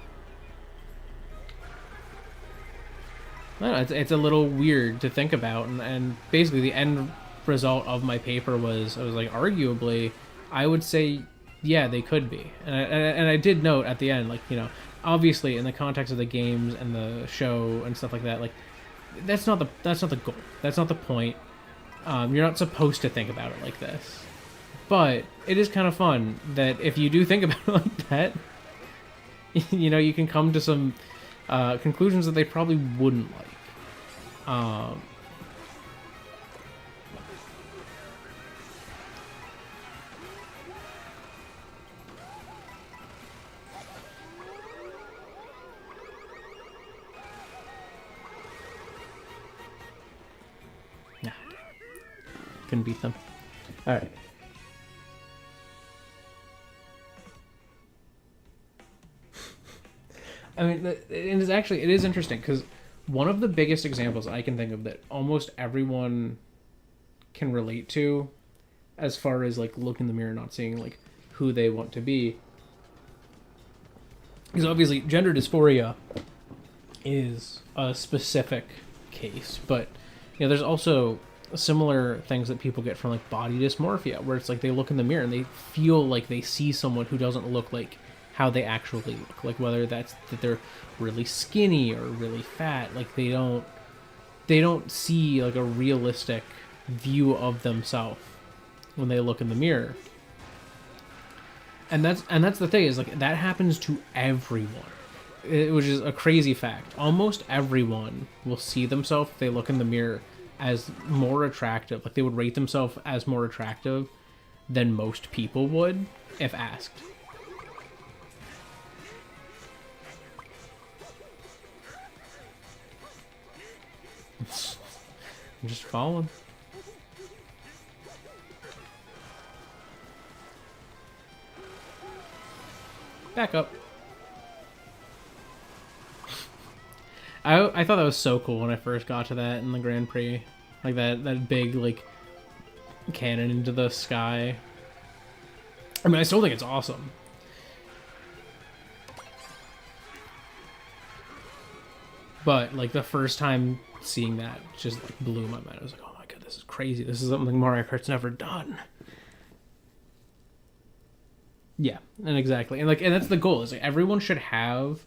I don't know, it's a little weird to think about. And basically the end result of my paper was, I was like, arguably, I would say, yeah, they could be. And I did note at the end, like, obviously in the context of the games and the show and stuff like that, like, that's not the goal. That's not the point. You're not supposed to think about it like this. But it is kind of fun that if you do think about it like that, you can come to some conclusions that they probably wouldn't like. Couldn't beat them. All right. I mean, it is interesting, because one of the biggest examples I can think of that almost everyone can relate to, as far as, like, looking in the mirror and not seeing, like, who they want to be, because obviously gender dysphoria is a specific case, but there's also similar things that people get from, like, body dysmorphia, where it's like they look in the mirror and they feel like they see someone who doesn't look like how they actually look, like whether that's that they're really skinny or really fat, like they don't see, like, a realistic view of themselves when they look in the mirror. And that's the thing, is, like, that happens to everyone, which is a crazy fact. Almost everyone will see themselves, if they look in the mirror, as more attractive. Like, they would rate themselves as more attractive than most people would if asked. I'm just following. Back up. I thought that was so cool when I first got to that in the Grand Prix. Like, that big, like, cannon into the sky. I mean, I still think it's awesome. But, like, the first time seeing that just, like, blew my mind. I was like, oh my god, this is crazy. This is something Mario Kart's never done. Yeah, and exactly. And, like, and that's the goal. Is, like, everyone should have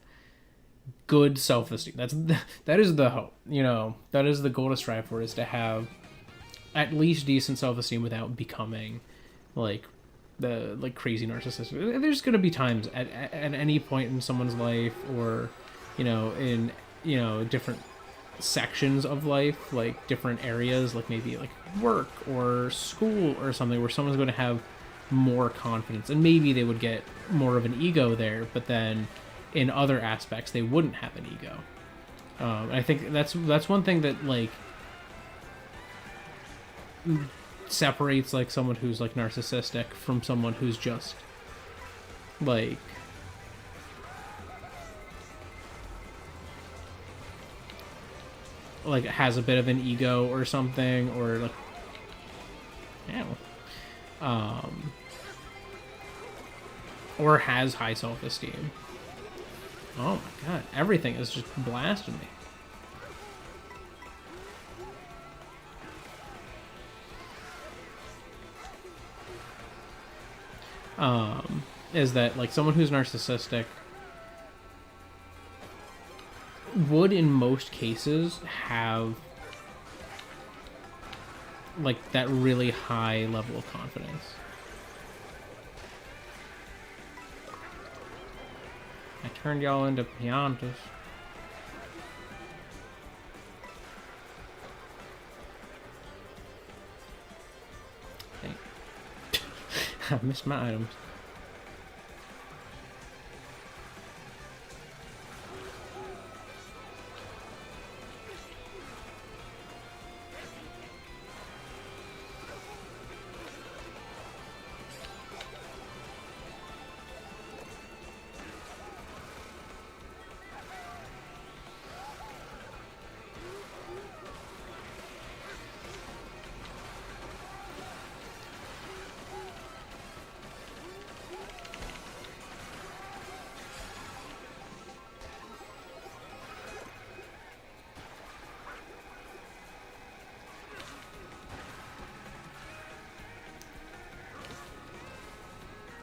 good self-esteem. That is the hope. That is the goal to strive for, is to have at least decent self-esteem without becoming, like, the, like, crazy narcissistic. There's going to be times at any point in someone's life, or in different sections of life, like different areas, like maybe like work or school or something, where someone's going to have more confidence, and maybe they would get more of an ego there, but then in other aspects they wouldn't have an ego. I think that's one thing that like separates like someone who's like narcissistic from someone who's just like has a bit of an ego or something, or like, or has high self-esteem. Oh my god, everything is just blasting me. Is that like someone who's narcissistic would in most cases have like that really high level of confidence. I turned y'all into piantas. I missed my items.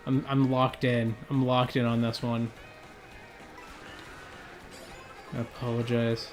I'm locked in. I'm locked in on this one. I apologize.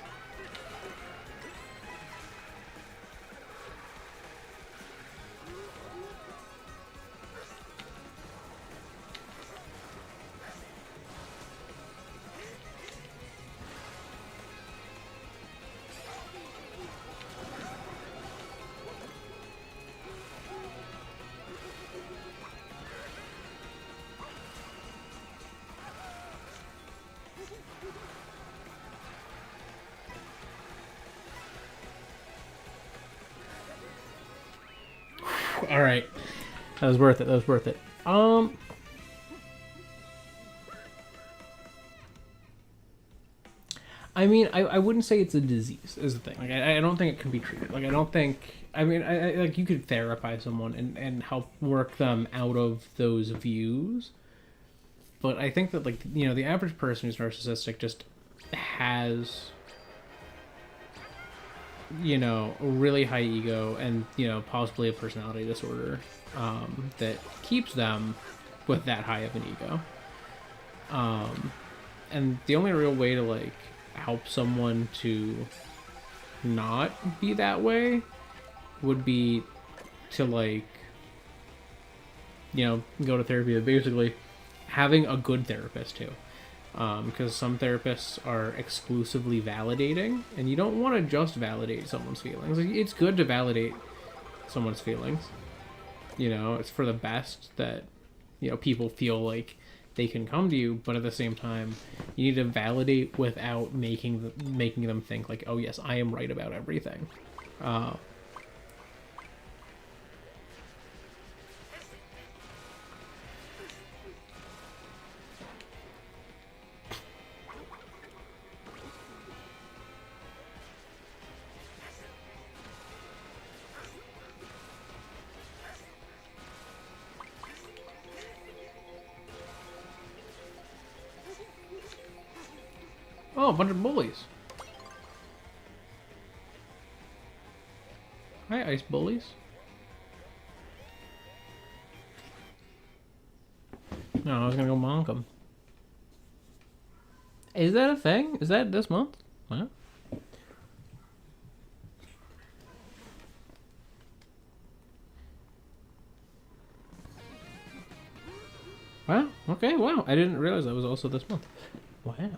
All right, that was worth it. That was worth it. I mean, I wouldn't say it's a disease. Is the thing. Like, I don't think it can be treated. Like, I don't think. I mean, I like you could therapize someone and help work them out of those views. But I think that, like, you know, the average person who's narcissistic just has, you know, a really high ego and, you know, possibly a personality disorder that keeps them with that high of an ego. And the only real way to, like, help someone to not be that way would be to, like, you know, go to therapy, but basically having a good therapist too. Because some therapists are exclusively validating, and you don't want to just validate someone's feelings. It's good to validate someone's feelings. You know, it's for the best that, you know, people feel like they can come to you, but at the same time, you need to validate without making them think like, oh yes, I am right about everything. Oh, a bunch of bullies. Hi, ice bullies. No, I was gonna go monk them. Is that a thing? Is that this month? What? Wow. Okay. Wow. I didn't realize that was also this month. Wow.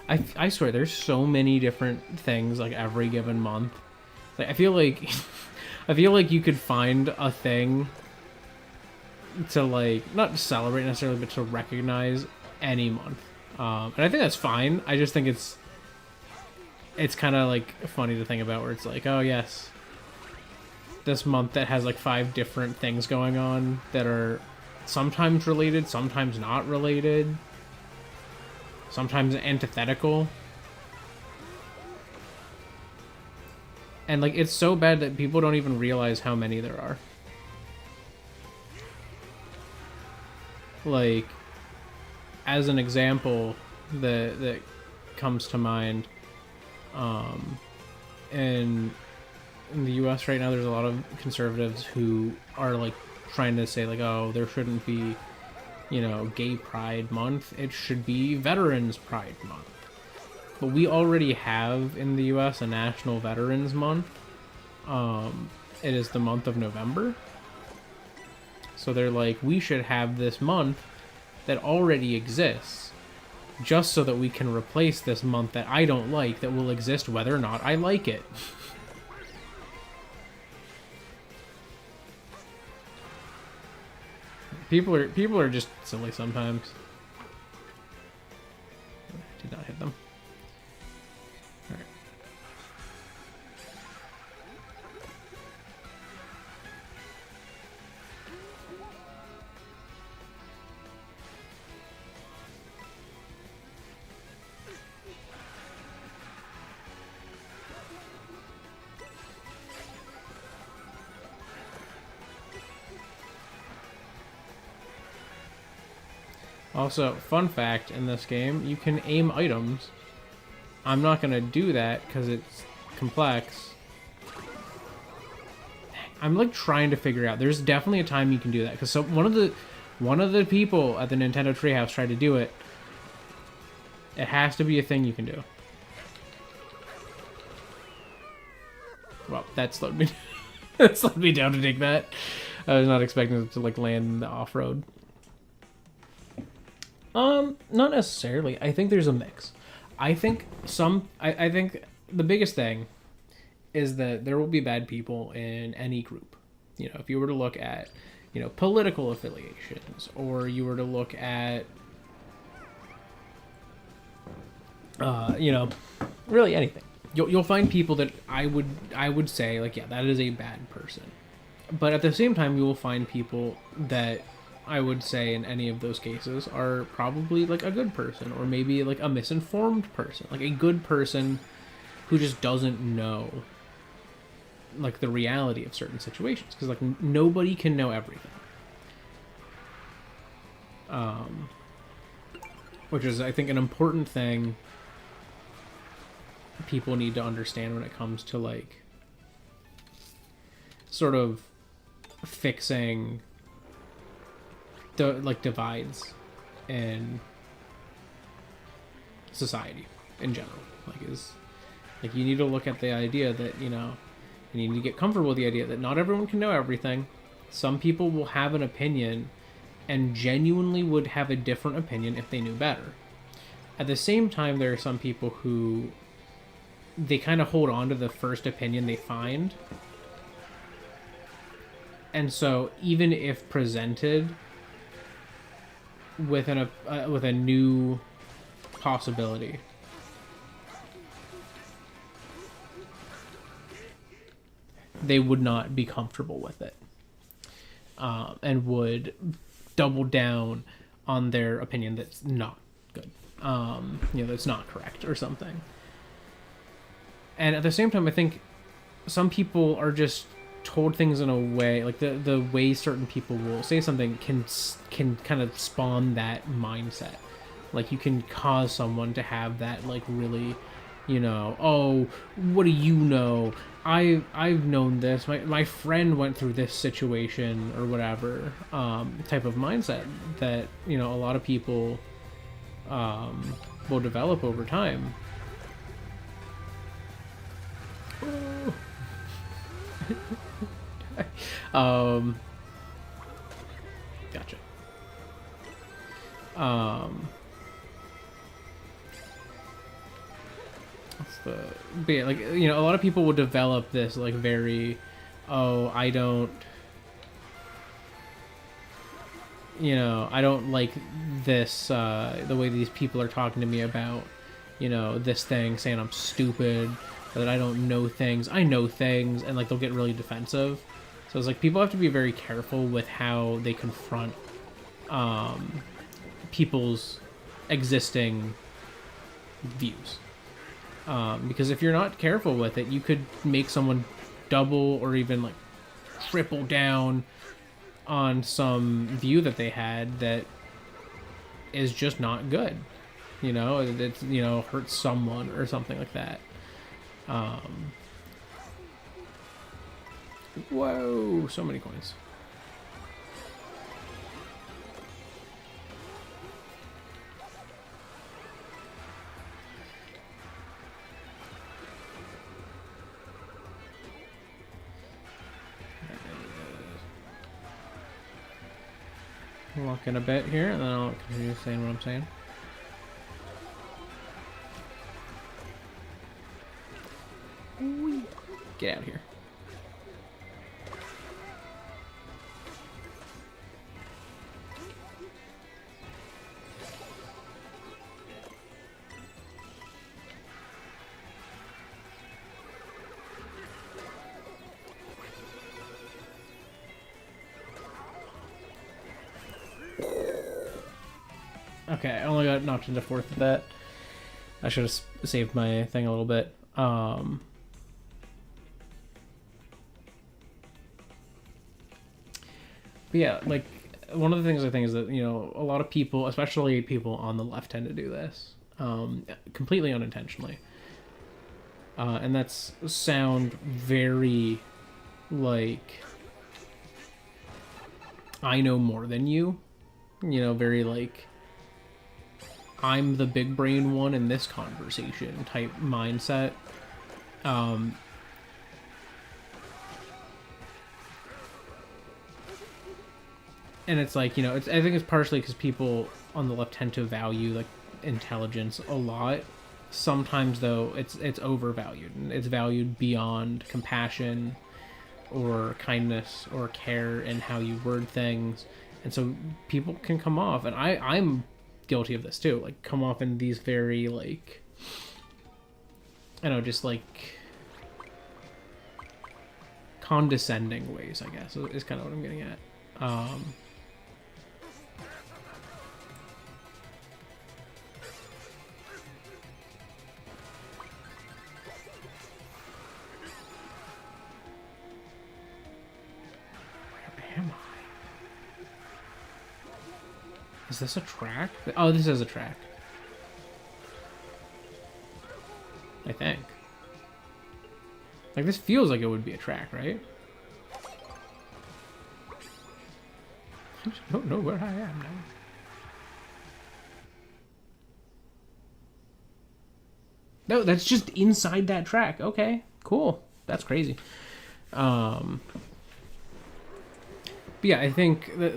I swear, there's so many different things like every given month. Like, I feel like I feel like you could find a thing to like not celebrate necessarily, but to recognize any month. And I think that's fine. I just think it's kind of like funny to think about where it's like, oh yes, this month that has like 5 different things going on that are sometimes related, sometimes not related, sometimes antithetical. And like it's so bad that people don't even realize how many there are. Like, as an example that comes to mind, in the U.S. right now, there's a lot of conservatives who are like trying to say like, oh, there shouldn't be, Gay Pride Month. It should be Veterans Pride Month. But we already have in the U.S. a National Veterans Month. It is the month of November. So they're like, we should have this month that already exists, just so that we can replace this month that I don't like, that will exist whether or not I like it. People are just silly sometimes. Did not hit them. All right. Also, fun fact, in this game, you can aim items. I'm not going to do that because it's complex. I'm like trying to figure out. There's definitely a time you can do that, because one of the people at the Nintendo Treehouse tried to do it. It has to be a thing you can do. Well, that slowed me. That slowed me down to dig that. I was not expecting it to like land in the off-road. Not necessarily. I think there's a mix. I think I think the biggest thing is that there will be bad people in any group. If you were to look at, political affiliations, or you were to look at, really anything. You'll find people that I would say, like, yeah, that is a bad person. But at the same time, you will find people that I would say in any of those cases are probably like a good person, or maybe like a misinformed person, like a good person who just doesn't know like the reality of certain situations, because like nobody can know everything. Which is, I think, an important thing people need to understand when it comes to like sort of fixing divides in society in general. Like you need to look at the idea that, you need to get comfortable with the idea that not everyone can know everything. Some people will have an opinion and genuinely would have a different opinion if they knew better. At the same time, there are some people who they kind of hold on to the first opinion they find. And so even if presented with a new possibility, they would not be comfortable with it, and would double down on their opinion that's not good, that's not correct or something. And at the same time, I think some people are just told things in a way, like the way certain people will say something can kind of spawn that mindset. Like you can cause someone to have that like really, oh, what do you know? I've known this. My friend went through this situation or whatever, type of mindset that, a lot of people will develop over time. Gotcha. but yeah, like, you know, a lot of people will develop this like very, oh, I don't, you know, I don't like this, the way these people are talking to me about, you know, this thing, saying I'm stupid, or that I don't know things. I know things, and like they'll get really defensive. So it's like people have to be very careful with how they confront people's existing views. Because if you're not careful with it, you could make someone double or even like triple down on some view that they had that is just not good. You know, it's, you know, hurts someone or something like that. Whoa, so many coins. Walk in a bit here, and then I'll continue saying what I'm saying. Get out of here. Okay, I only got knocked into fourth of that. I should have saved my thing a little bit. But yeah, like, one of the things I think is that, you know, a lot of people, especially people on the left, tend to do this completely unintentionally. And that's sound very, like, I know more than you. You know, very, like, I'm the big brain one in this conversation type mindset. And it's like, you know, I think it's partially because people on the left tend to value like intelligence a lot. Sometimes though, it's overvalued, and it's valued beyond compassion or kindness or care in how you word things. And so people can come off, and I'm guilty of this too, like come off in these very like, I don't know, just like condescending ways, I guess, is kind of what I'm getting at. Where am I? Is this a track? Oh, this is a track. I think. Like, this feels like it would be a track, right? I just don't know where I am now. No, that's just inside that track. Okay, cool. That's crazy. But yeah, I think that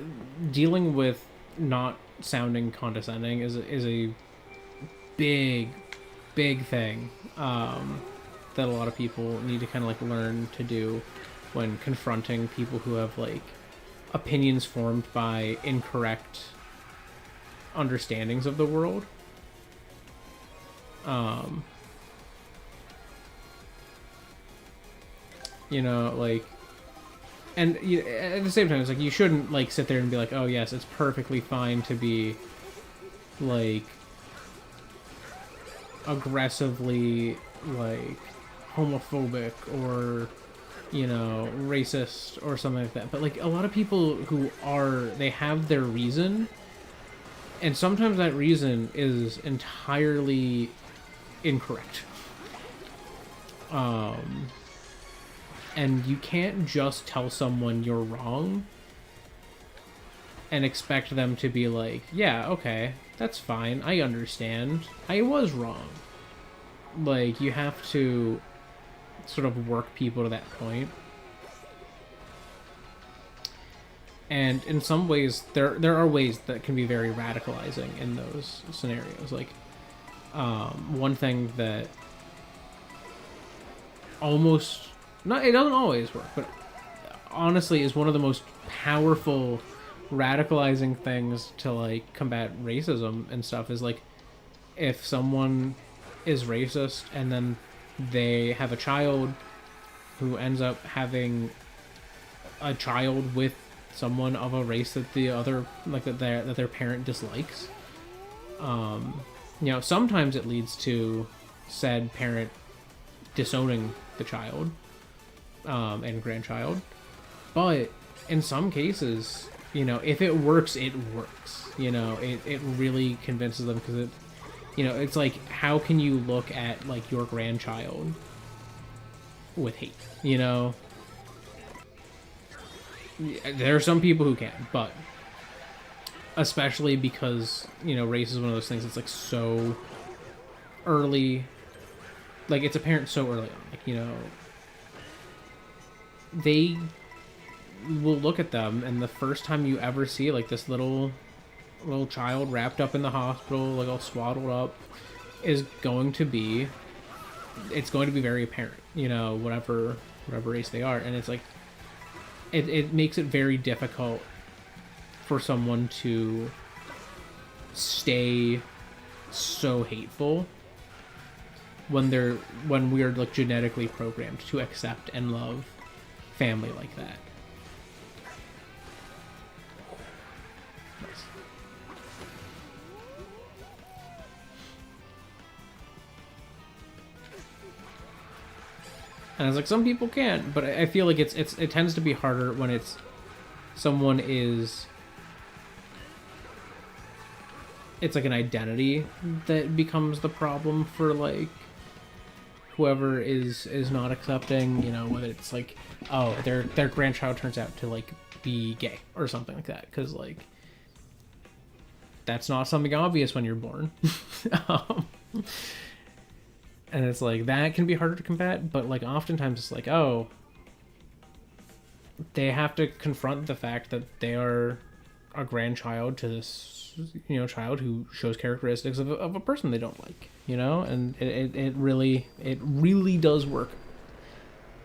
dealing with not sounding condescending is a big thing that a lot of people need to kind of like learn to do when confronting people who have like opinions formed by incorrect understandings of the world. You know, like, and at the same time, it's like you shouldn't like sit there and be like, oh yes, it's perfectly fine to be like aggressively like homophobic or, you know, racist or something like that. But like a lot of people who are, they have their reason, and sometimes that reason is entirely incorrect. And you can't just tell someone you're wrong and expect them to be like, yeah, okay, that's fine, I understand, I was wrong. Like, you have to sort of work people to that point. And in some ways, there are ways that can be very radicalizing in those scenarios. Like, one thing that almost not. It doesn't always work, but honestly, is one of the most powerful radicalizing things to like combat racism and stuff. Is like if someone is racist and then they have a child who ends up having a child with someone of a race that the other like that their parent dislikes. You know, sometimes it leads to said parent disowning the child and grandchild, but in some cases, you know, if it works, it works. You know, it really convinces them because it, you know, it's like how can you look at like your grandchild with hate? You know, there are some people who can, but especially because, you know, race is one of those things that's like so early, like it's apparent so early on, like, you know, they will look at them and the first time you ever see like this little child wrapped up in the hospital, like all swaddled up, is going to be, it's going to be very apparent, you know, whatever race they are. And it's like it makes it very difficult for someone to stay so hateful when we're like genetically programmed to accept and love family like that. Nice. And it's like some people can, but I feel like it tends to be harder when it's someone is, it's like an identity that becomes the problem for like whoever is not accepting, you know, whether it's like, oh, their grandchild turns out to like be gay or something like that, because like that's not something obvious when you're born. And it's like that can be harder to combat, but like oftentimes it's like, oh, they have to confront the fact that they are a grandchild to this, you know, child who shows characteristics of a person they don't like, you know, and it really does work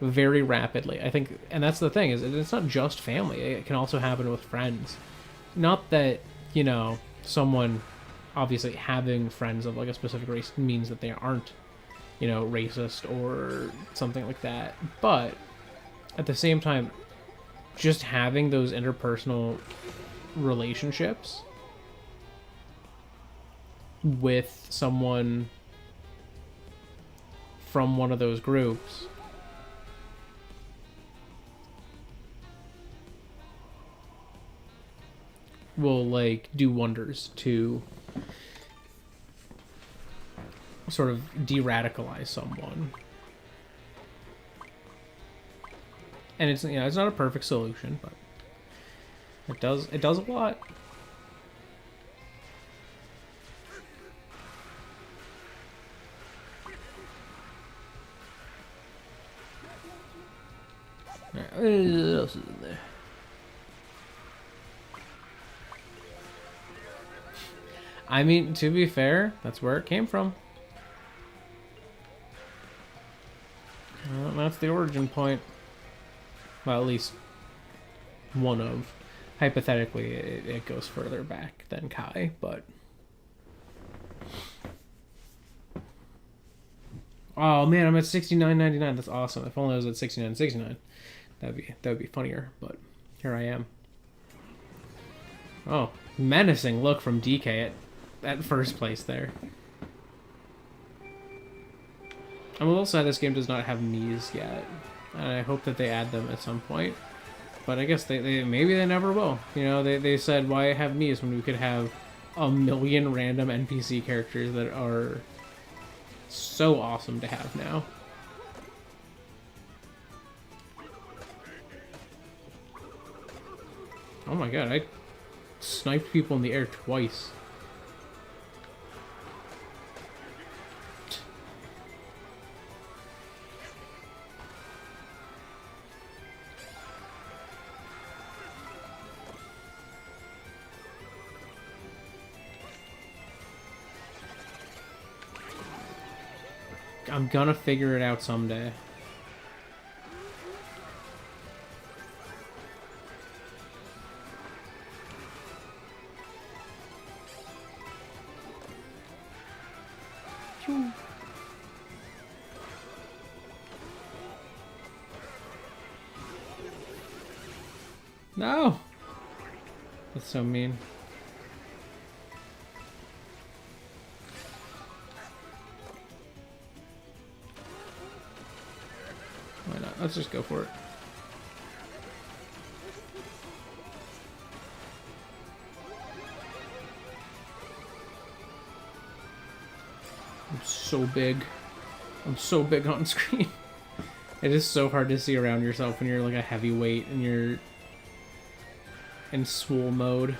very rapidly, I think. And that's the thing, is it's not just family, it can also happen with friends. Not that, you know, someone obviously having friends of like a specific race means that they aren't, you know, racist or something like that, but at the same time, just having those interpersonal relationships with someone from one of those groups will like do wonders to sort of de-radicalize someone. And it's, you know, it's not a perfect solution, but it does a lot. Alright, what else is in there? I mean, to be fair, that's where it came from. Well, that's the origin point. Well, at least one of. Hypothetically, it goes further back than Kai, but... Oh man, I'm at $69.99. That's awesome. If only I was at $69.69, that would be funnier. But here I am. Oh, menacing look from DK at first place there. I'm a little sad this game does not have Mii's yet, and I hope that they add them at some point. But I guess they maybe they never will. You know, they said, why have Mii's when we could have a million random NPC characters that are so awesome to have now. Oh my god, I sniped people in the air twice. I'm gonna figure it out someday. No! That's so mean. Why not? Let's just go for it. I'm so big. I'm so big on screen. It is so hard to see around yourself when you're like a heavyweight and you're in swole mode.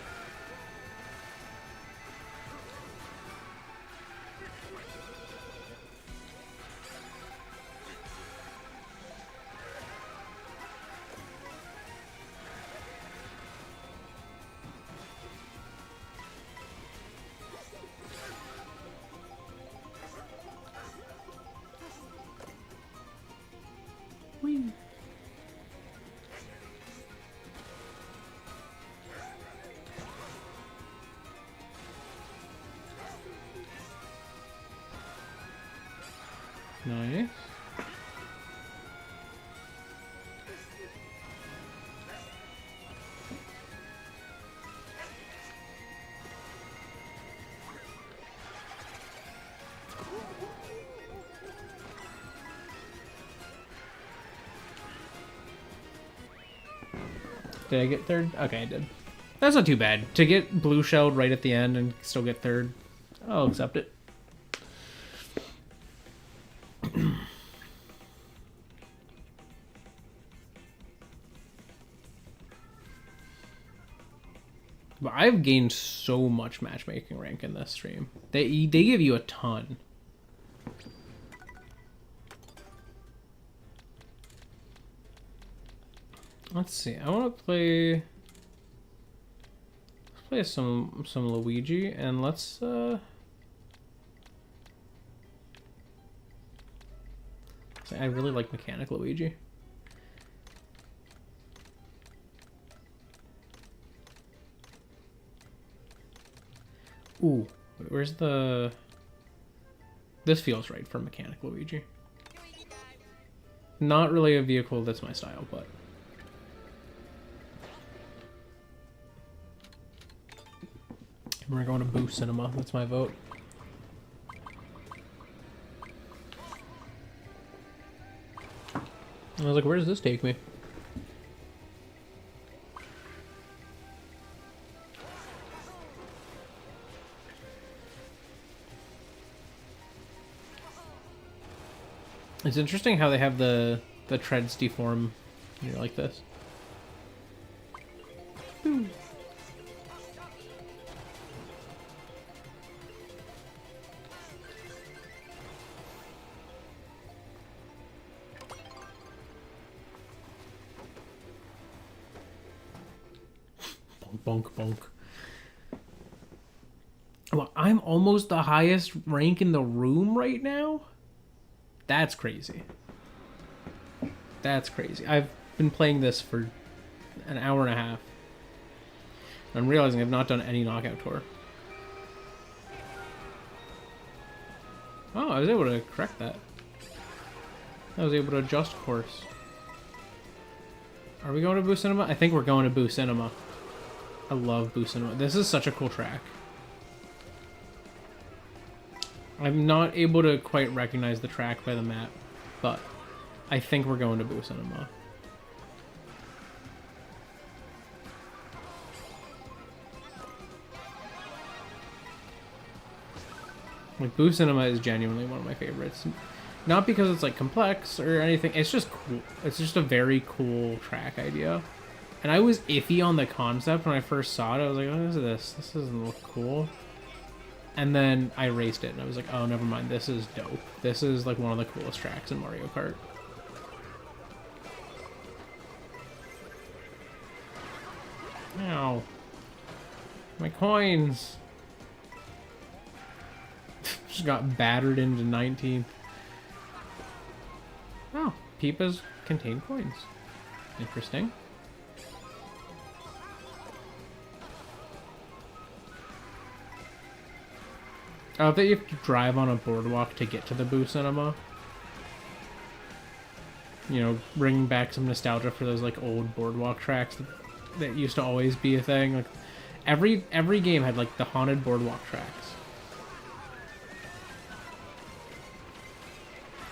Whee. Nice. Did I get third? Okay, I did. That's not too bad. To get blue shelled right at the end and still get third, I'll accept it. But I've gained so much matchmaking rank in this stream. They give you a ton. Let's see. I want to play. Let's play some Luigi, and let's. I really like Mechanic Luigi. Ooh, where's the? This feels right for Mechanic Luigi. Not really a vehicle that's my style, but. We're going to Boo Cinema. That's my vote. I was like, where does this take me? It's interesting how they have the treads deform here like this. Ooh. Bonk, bonk. Well, I'm almost the highest rank in the room right now? That's crazy. That's crazy. I've been playing this for an hour and a half. I'm realizing I've not done any knockout tour. Oh, I was able to correct that. I was able to adjust course. Are we going to Boo Cinema? I think we're going to Boo Cinema. I love Boo Cinema. This is such a cool track. I'm not able to quite recognize the track by the map, but I think we're going to Boo Cinema. Like, Boo Cinema is genuinely one of my favorites. Not because it's like complex or anything, it's just cool. It's just a very cool track idea. And I was iffy on the concept when I first saw it. I was like, what is this? This doesn't look cool. And then I raced it and I was like, oh, never mind. This is dope. This is like one of the coolest tracks in Mario Kart. Ow. My coins. Just got battered into 19th. Oh, Peepas contain coins. Interesting. I love that you have to drive on a boardwalk to get to the Boo Cinema. You know, bringing back some nostalgia for those like old boardwalk tracks that used to always be a thing. Like every game had like the haunted boardwalk tracks.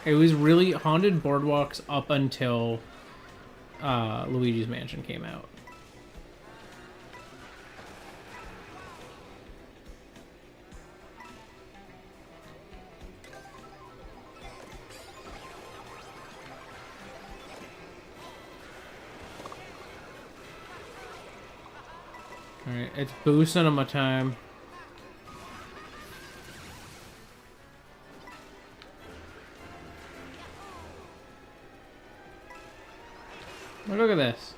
It was really haunted boardwalks up until Luigi's Mansion came out. Alright, it's Boo Cinema time. Look at this.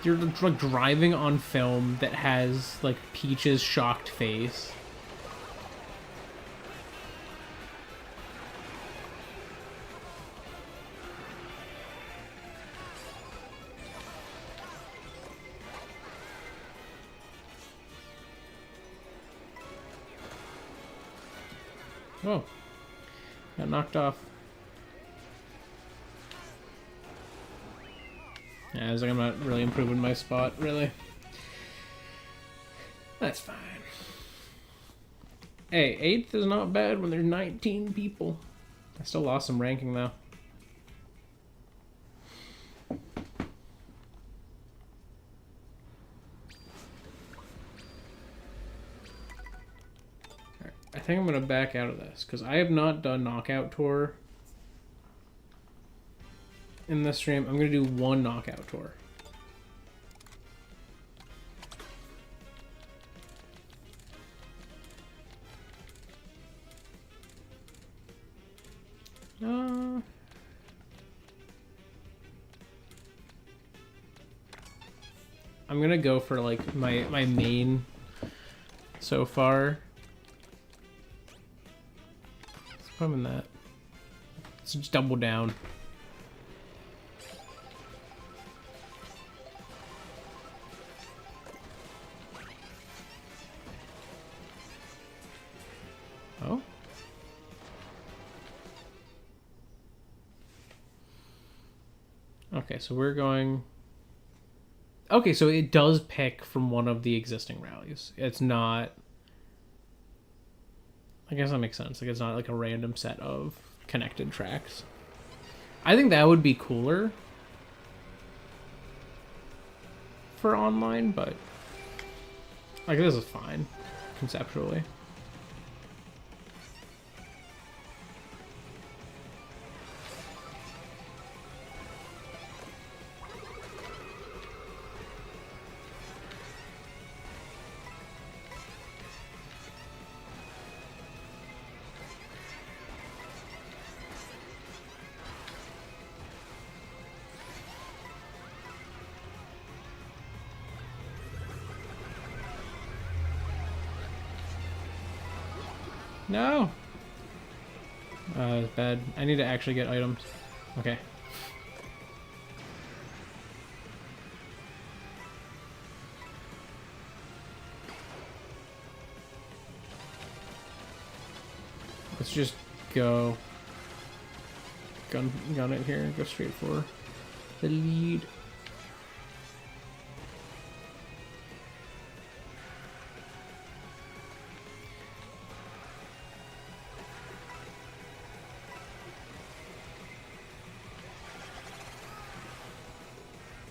You're like driving on film that has like Peach's shocked face. Oh, got knocked off. Yeah, I was like, I'm not really improving my spot, really. That's fine. Hey, 8th is not bad when there's 19 people. I still lost some ranking, though. Alright, I think I'm going to back out of this, because I have not done Knockout Tour in this stream. I'm going to do one Knockout Tour. I'm going to go for like my main so far. Let's put him in that. Let's just double down. Oh. Okay, so we're going... Okay, so it does pick from one of the existing rallies. It's not... I guess that makes sense. Like, it's not like a random set of connected tracks. I think that would be cooler for online, but... like, this is fine, conceptually. No! It's bad. I need to actually get items. Okay. Let's just go. Gun it here and go straight for the lead.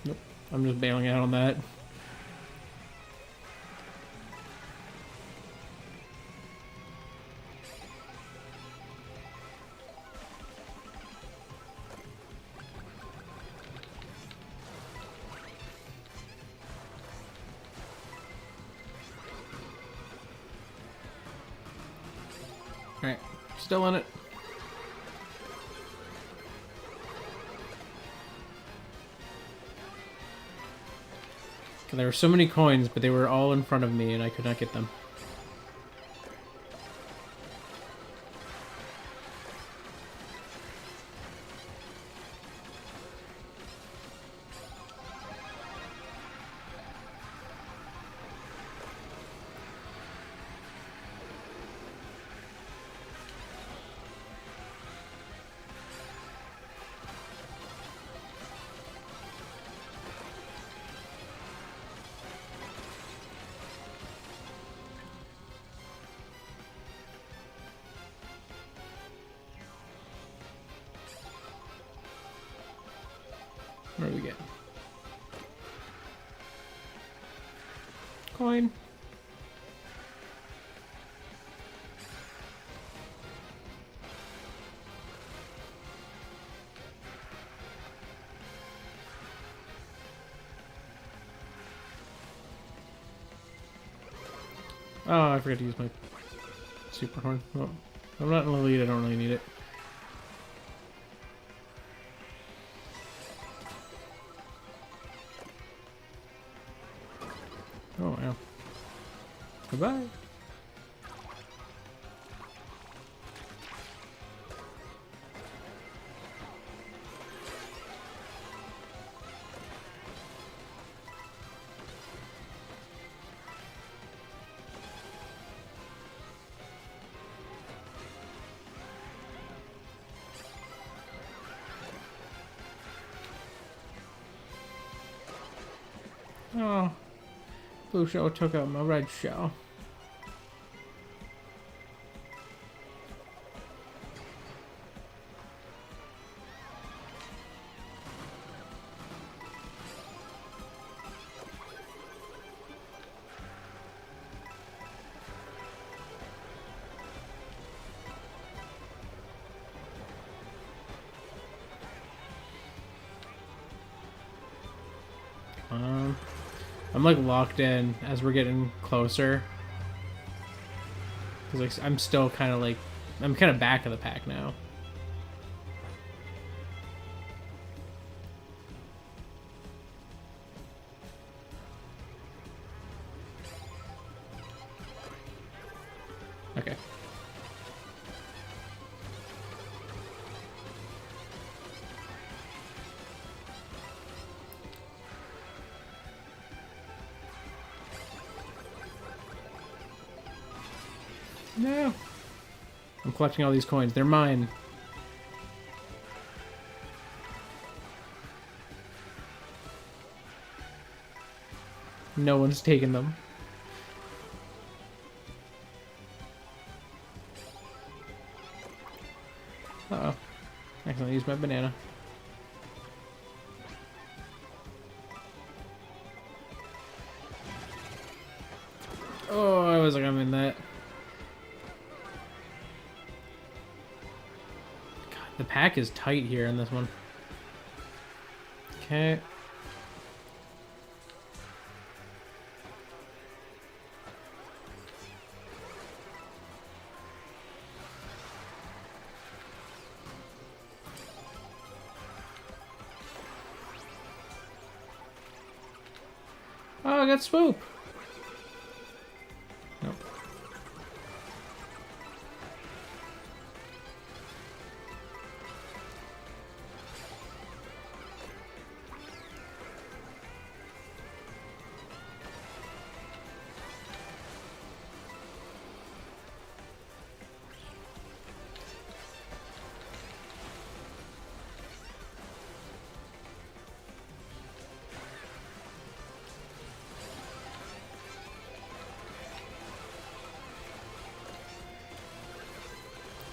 Nope, I'm just bailing out on that. Alright, still in it. There were so many coins, but they were all in front of me and I could not get them. What do we get? Coin. Oh, I forgot to use my super horn. Well, I'm not in the lead, I don't really need it. Oh, wow. Goodbye. Oh, blue shell took out my red shell. I'm like locked in as we're getting closer. Cause like I'm still kind of like, I'm kind of back of the pack now. Okay. No. I'm collecting all these coins. They're mine. No one's taken them. Uh-oh. I accidentally used my banana. Oh, I was like, I'm in that. God, the pack is tight here in this one. Okay. Oh, I got swoop. Nope.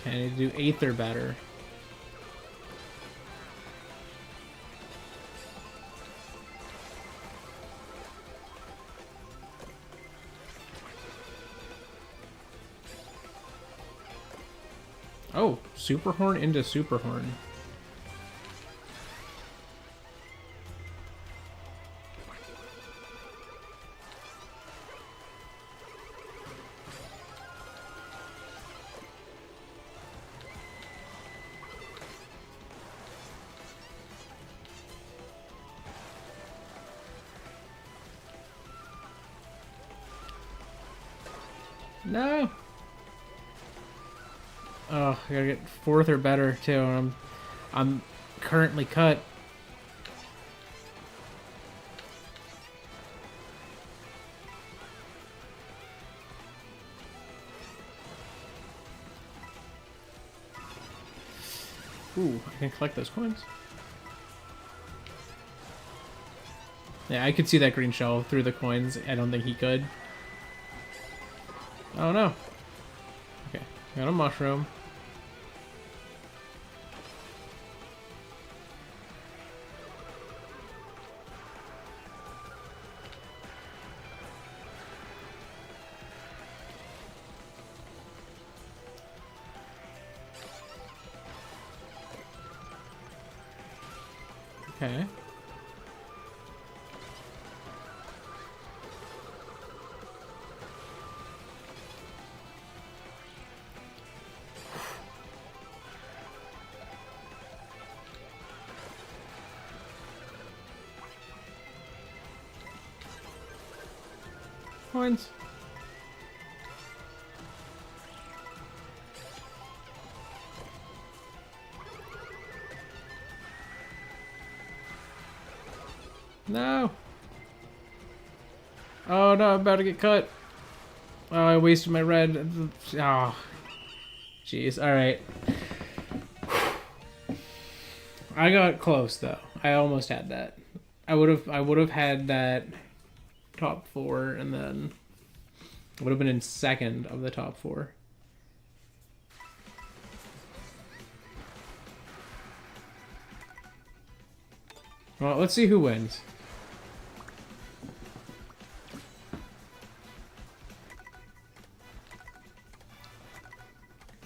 Okay, I need to do 8th or better. Oh, super horn into super horn. No. Oh, I gotta get 4th or better too, and I'm currently cut. Ooh, I can collect those coins. Yeah, I could see that green shell through the coins. I don't think he could. Oh no. Okay, got a mushroom. Okay. Coins. No. Oh no, I'm about to get cut. Oh, I wasted my red. Oh. Jeez. Alright. I got close though. I almost had that. I would have had that top 4 and then would have been in second of the top 4. Well, let's see who wins.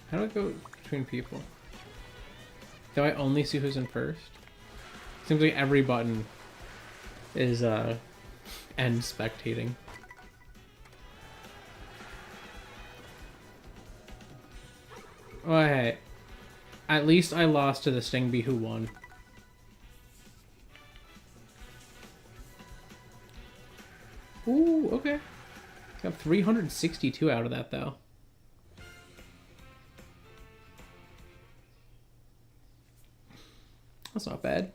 How do I go between people? Do I only see who's in first? Seems like every button is end spectating. Well, hey, at least I lost to the Sting Bee who won. Ooh, okay. Got 362 out of that though. That's not bad.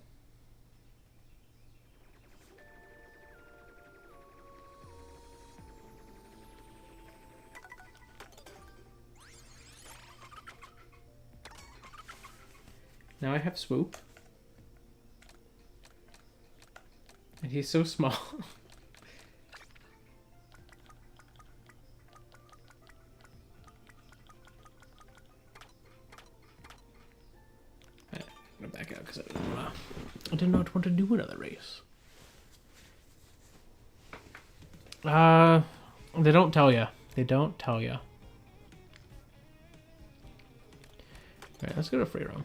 Now I have Swoop. And he's so small. I'm gonna back out because I did not want to do another race. They don't tell you. They don't tell you. Alright, let's go to free roam.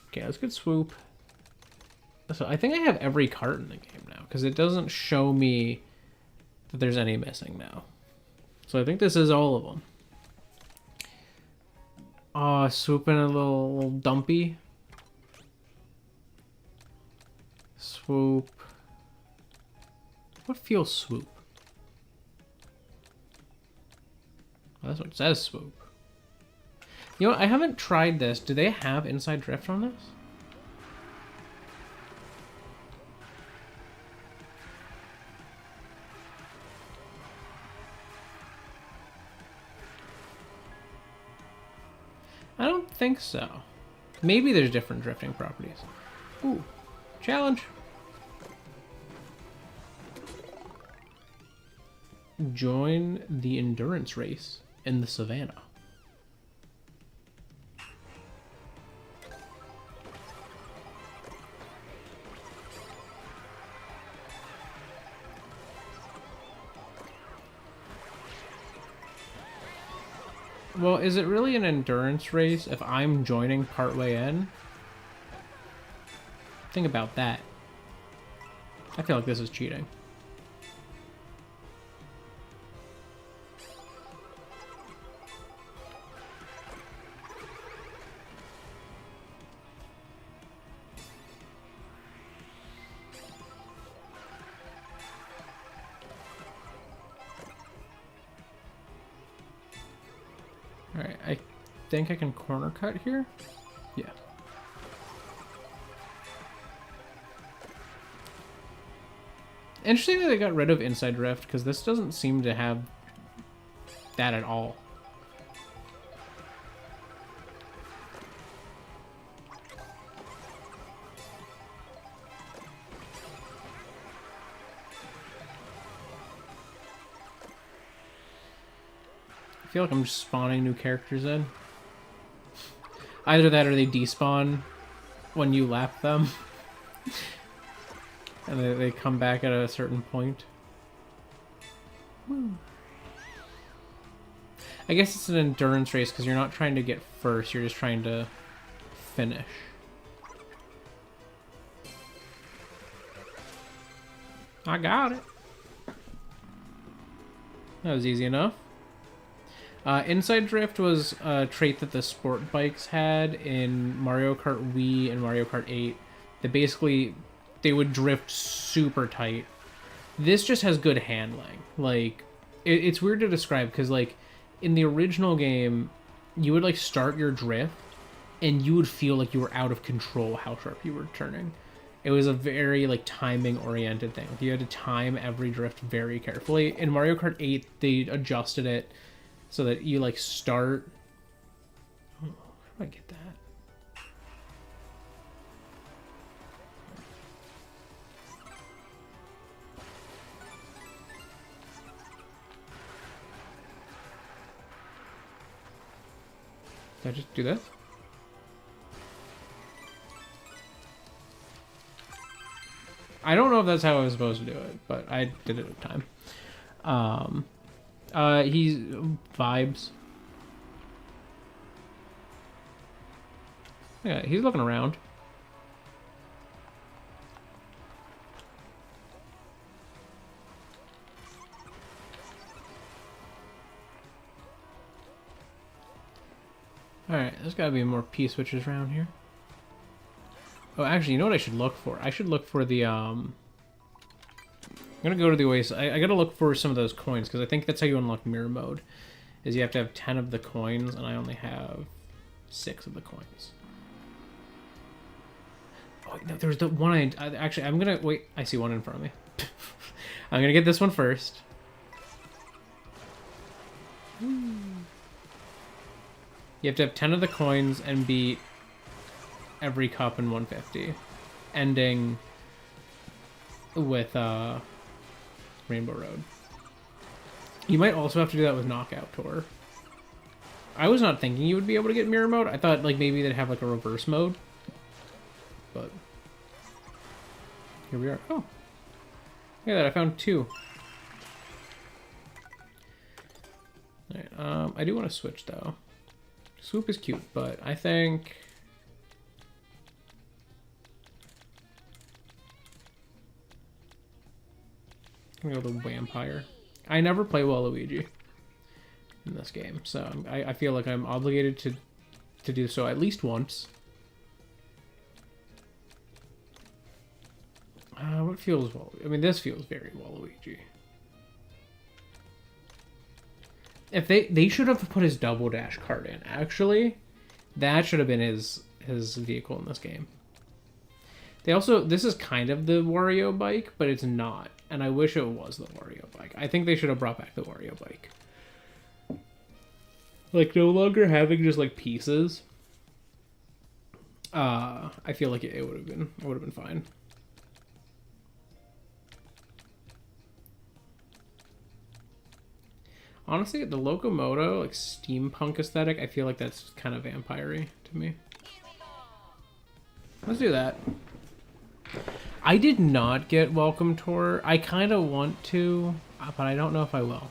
Okay, let's get Swoop. So I think I have every cart in the game now, because it doesn't show me that there's any missing now. So I think this is all of them. Swoop in a little dumpy. Swoop. What feels Swoop? Oh, that's what it says, Swoop. You know what? I haven't tried this. Do they have inside drift on this? I don't think so. Maybe there's different drifting properties. Ooh, challenge. Join the endurance race in the savannah. Well, is it really an endurance race if I'm joining partway in? Think about that. I feel like this is cheating. Alright, I think I can corner cut here? Yeah. Interesting that they got rid of inside drift, because this doesn't seem to have that at all. I feel like I'm just spawning new characters in. Either that or they despawn when you lap them. And they come back at a certain point. Woo. I guess it's an endurance race because you're not trying to get first, you're just trying to finish. I got it. That was easy enough. Inside drift was a trait that the sport bikes had in Mario Kart Wii and Mario Kart 8. That basically, they would drift super tight. This just has good handling. Like, it's weird to describe because, like, in the original game, you would, like, start your drift and you would feel like you were out of control how sharp you were turning. It was a very, like, timing-oriented thing. You had to time every drift very carefully. In Mario Kart 8, they adjusted it so that you, like, start... Oh, how do I get that? Did I just do this? I don't know if that's how I was supposed to do it, but I did it at time. He's vibes. Yeah, he's looking around. Alright, there's gotta be more P-switches around here. Oh, actually, you know what I should look for? I should look for the, I'm gonna go to the Oasis. I gotta look for some of those coins, because I think that's how you unlock mirror mode. Is you have to have 10 of the coins, and I only have 6 of the coins. Oh, no, there's the one actually, I'm gonna, wait, I see one in front of me. I'm gonna get this one first. You have to have 10 of the coins and beat every cup in 150, ending with Rainbow Road. You might also have to do that with Knockout Tour. I was not thinking you would be able to get mirror mode. I thought like maybe they'd have like a reverse mode, but here we are. Oh, look at that! I found 2. All right, I do want to switch though. Swoop is cute, but I think I'm gonna go with the Vampire. I never play Waluigi in this game, so I feel like I'm obligated to do so at least once. What feels I mean, this feels very Waluigi. If they should have put his double dash cart in. Actually, that should have been his vehicle in this game. They also, this is kind of the Wario bike, but it's not. And I wish it was the Wario bike. I think they should have brought back the Wario bike. Like, no longer having just like pieces. I feel like it would have been fine. Honestly, the Locomoto, like steampunk aesthetic, I feel like that's kind of vampire-y to me. Let's do that. I did not get Welcome Tour. I kind of want to, but I don't know if I will.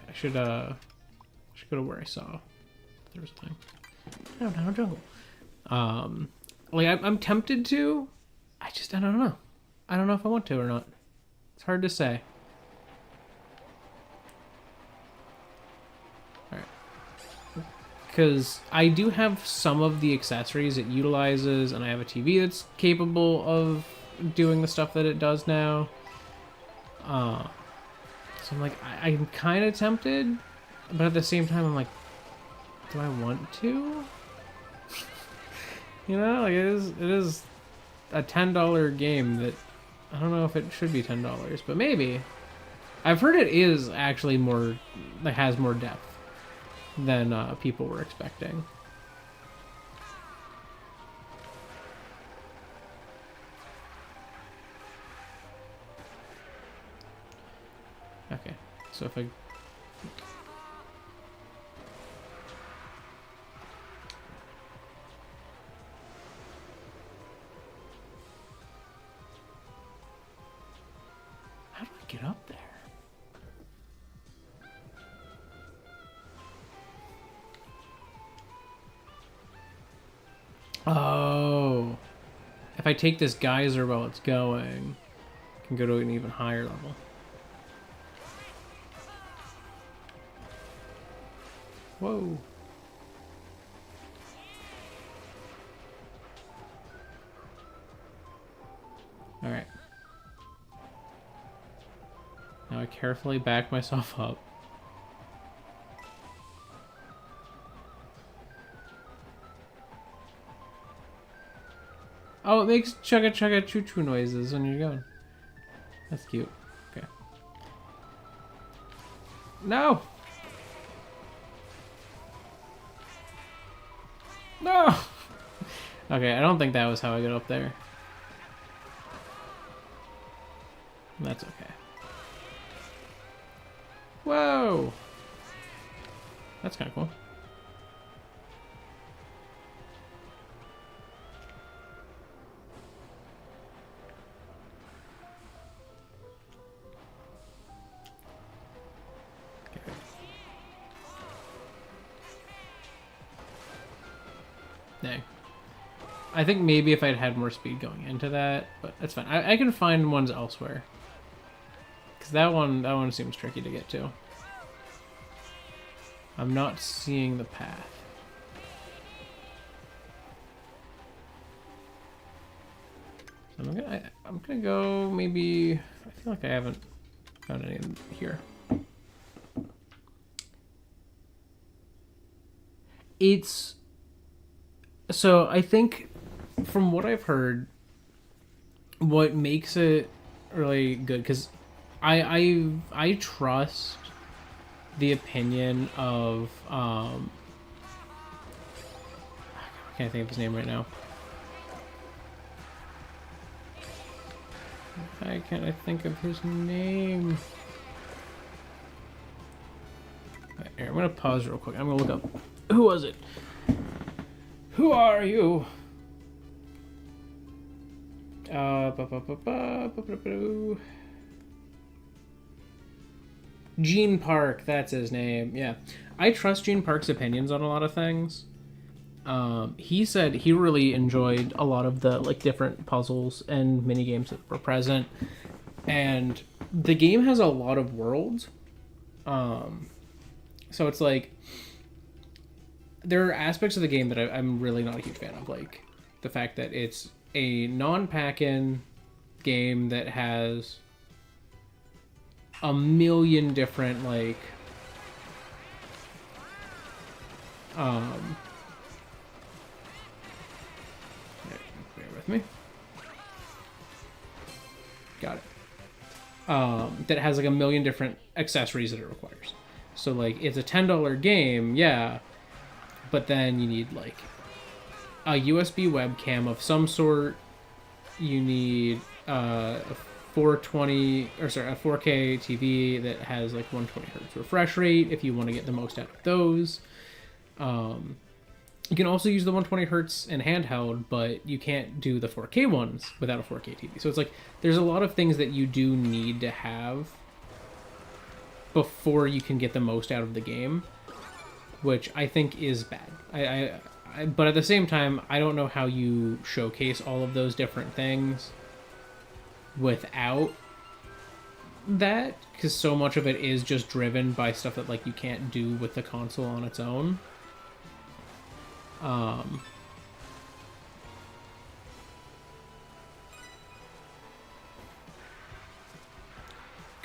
I should go to where I saw there was a thing. No, down jungle. Like I'm tempted to. I don't know. I don't know if I want to or not. It's hard to say. All right. Because I do have some of the accessories it utilizes, and I have a TV that's capable of doing the stuff that it does now. So I'm like, I'm kind of tempted, but at the same time, I'm like, do I want to? You know, like it is a $10 game that I don't know if it should be $10, but maybe. I've heard it is actually more, like has more depth than people were expecting. Okay, so if I get up there? Oh. If I take this geyser while it's going, I can go to an even higher level. Whoa. Alright. Now I carefully back myself up. Oh, it makes chugga chugga choo choo noises when you're going. That's cute. Okay. No! No! Okay, I don't think that was how I got up there. That's okay. Whoa! That's kind of cool. Dang. I think maybe if I'd had more speed going into that, but that's fine. I can find ones elsewhere. Because that one seems tricky to get to. I'm not seeing the path. So I'm gonna go maybe. I feel like I haven't found any here. It's. So I think, from what I've heard, what makes it really good, because I trust the opinion of I can't think of his name right now. Why can't I think of his name? Right, here, I'm gonna pause real quick. I'm gonna look up. Who was it? Who are you? Gene Park, that's his name. Yeah, I trust Gene Park's opinions on a lot of things. He said he really enjoyed a lot of the different puzzles and mini games that were present, and the game has a lot of worlds. So it's like, there are aspects of the game that I'm really not a huge fan of, like the fact that it's a non-pack-in game that has a million different bear with me. Got it. That has a million different accessories that it requires. So it's a $10 game, yeah. But then you need a USB webcam of some sort. You need a 4K TV that has 120 hertz refresh rate if you want to get the most out of those. You can also use the 120 hertz in handheld, but you can't do the 4K ones without a 4K TV. So it's there's a lot of things that you do need to have before you can get the most out of the game, which I think is bad. But at the same time, I don't know how you showcase all of those different things without that, because so much of it is just driven by stuff that you can't do with the console on its own. Come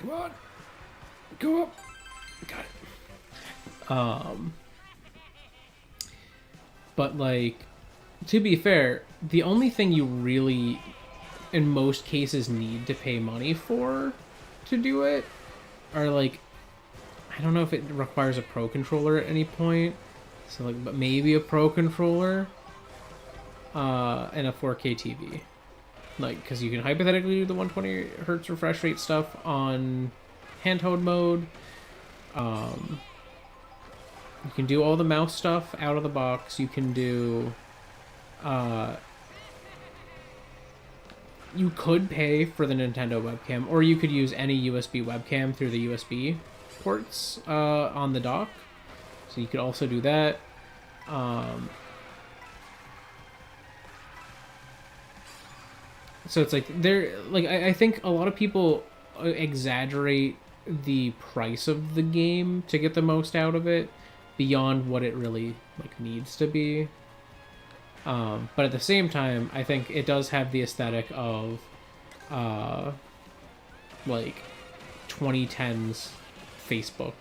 on, go up. Got it. But to be fair, the only thing you really, in most cases, need to pay money for to do it are I don't know if it requires a Pro controller at any point. So but maybe a Pro controller, and a 4K TV. Because you can hypothetically do the 120 hertz refresh rate stuff on handheld mode. You can do all the mouse stuff out of the box. You can do you could pay for the Nintendo webcam, or you could use any USB webcam through the USB ports on the dock. So you could also do that. So it's like I think a lot of people exaggerate the price of the game to get the most out of it beyond what it really like needs to be. But at the same time, I think it does have the aesthetic of like 2010s Facebook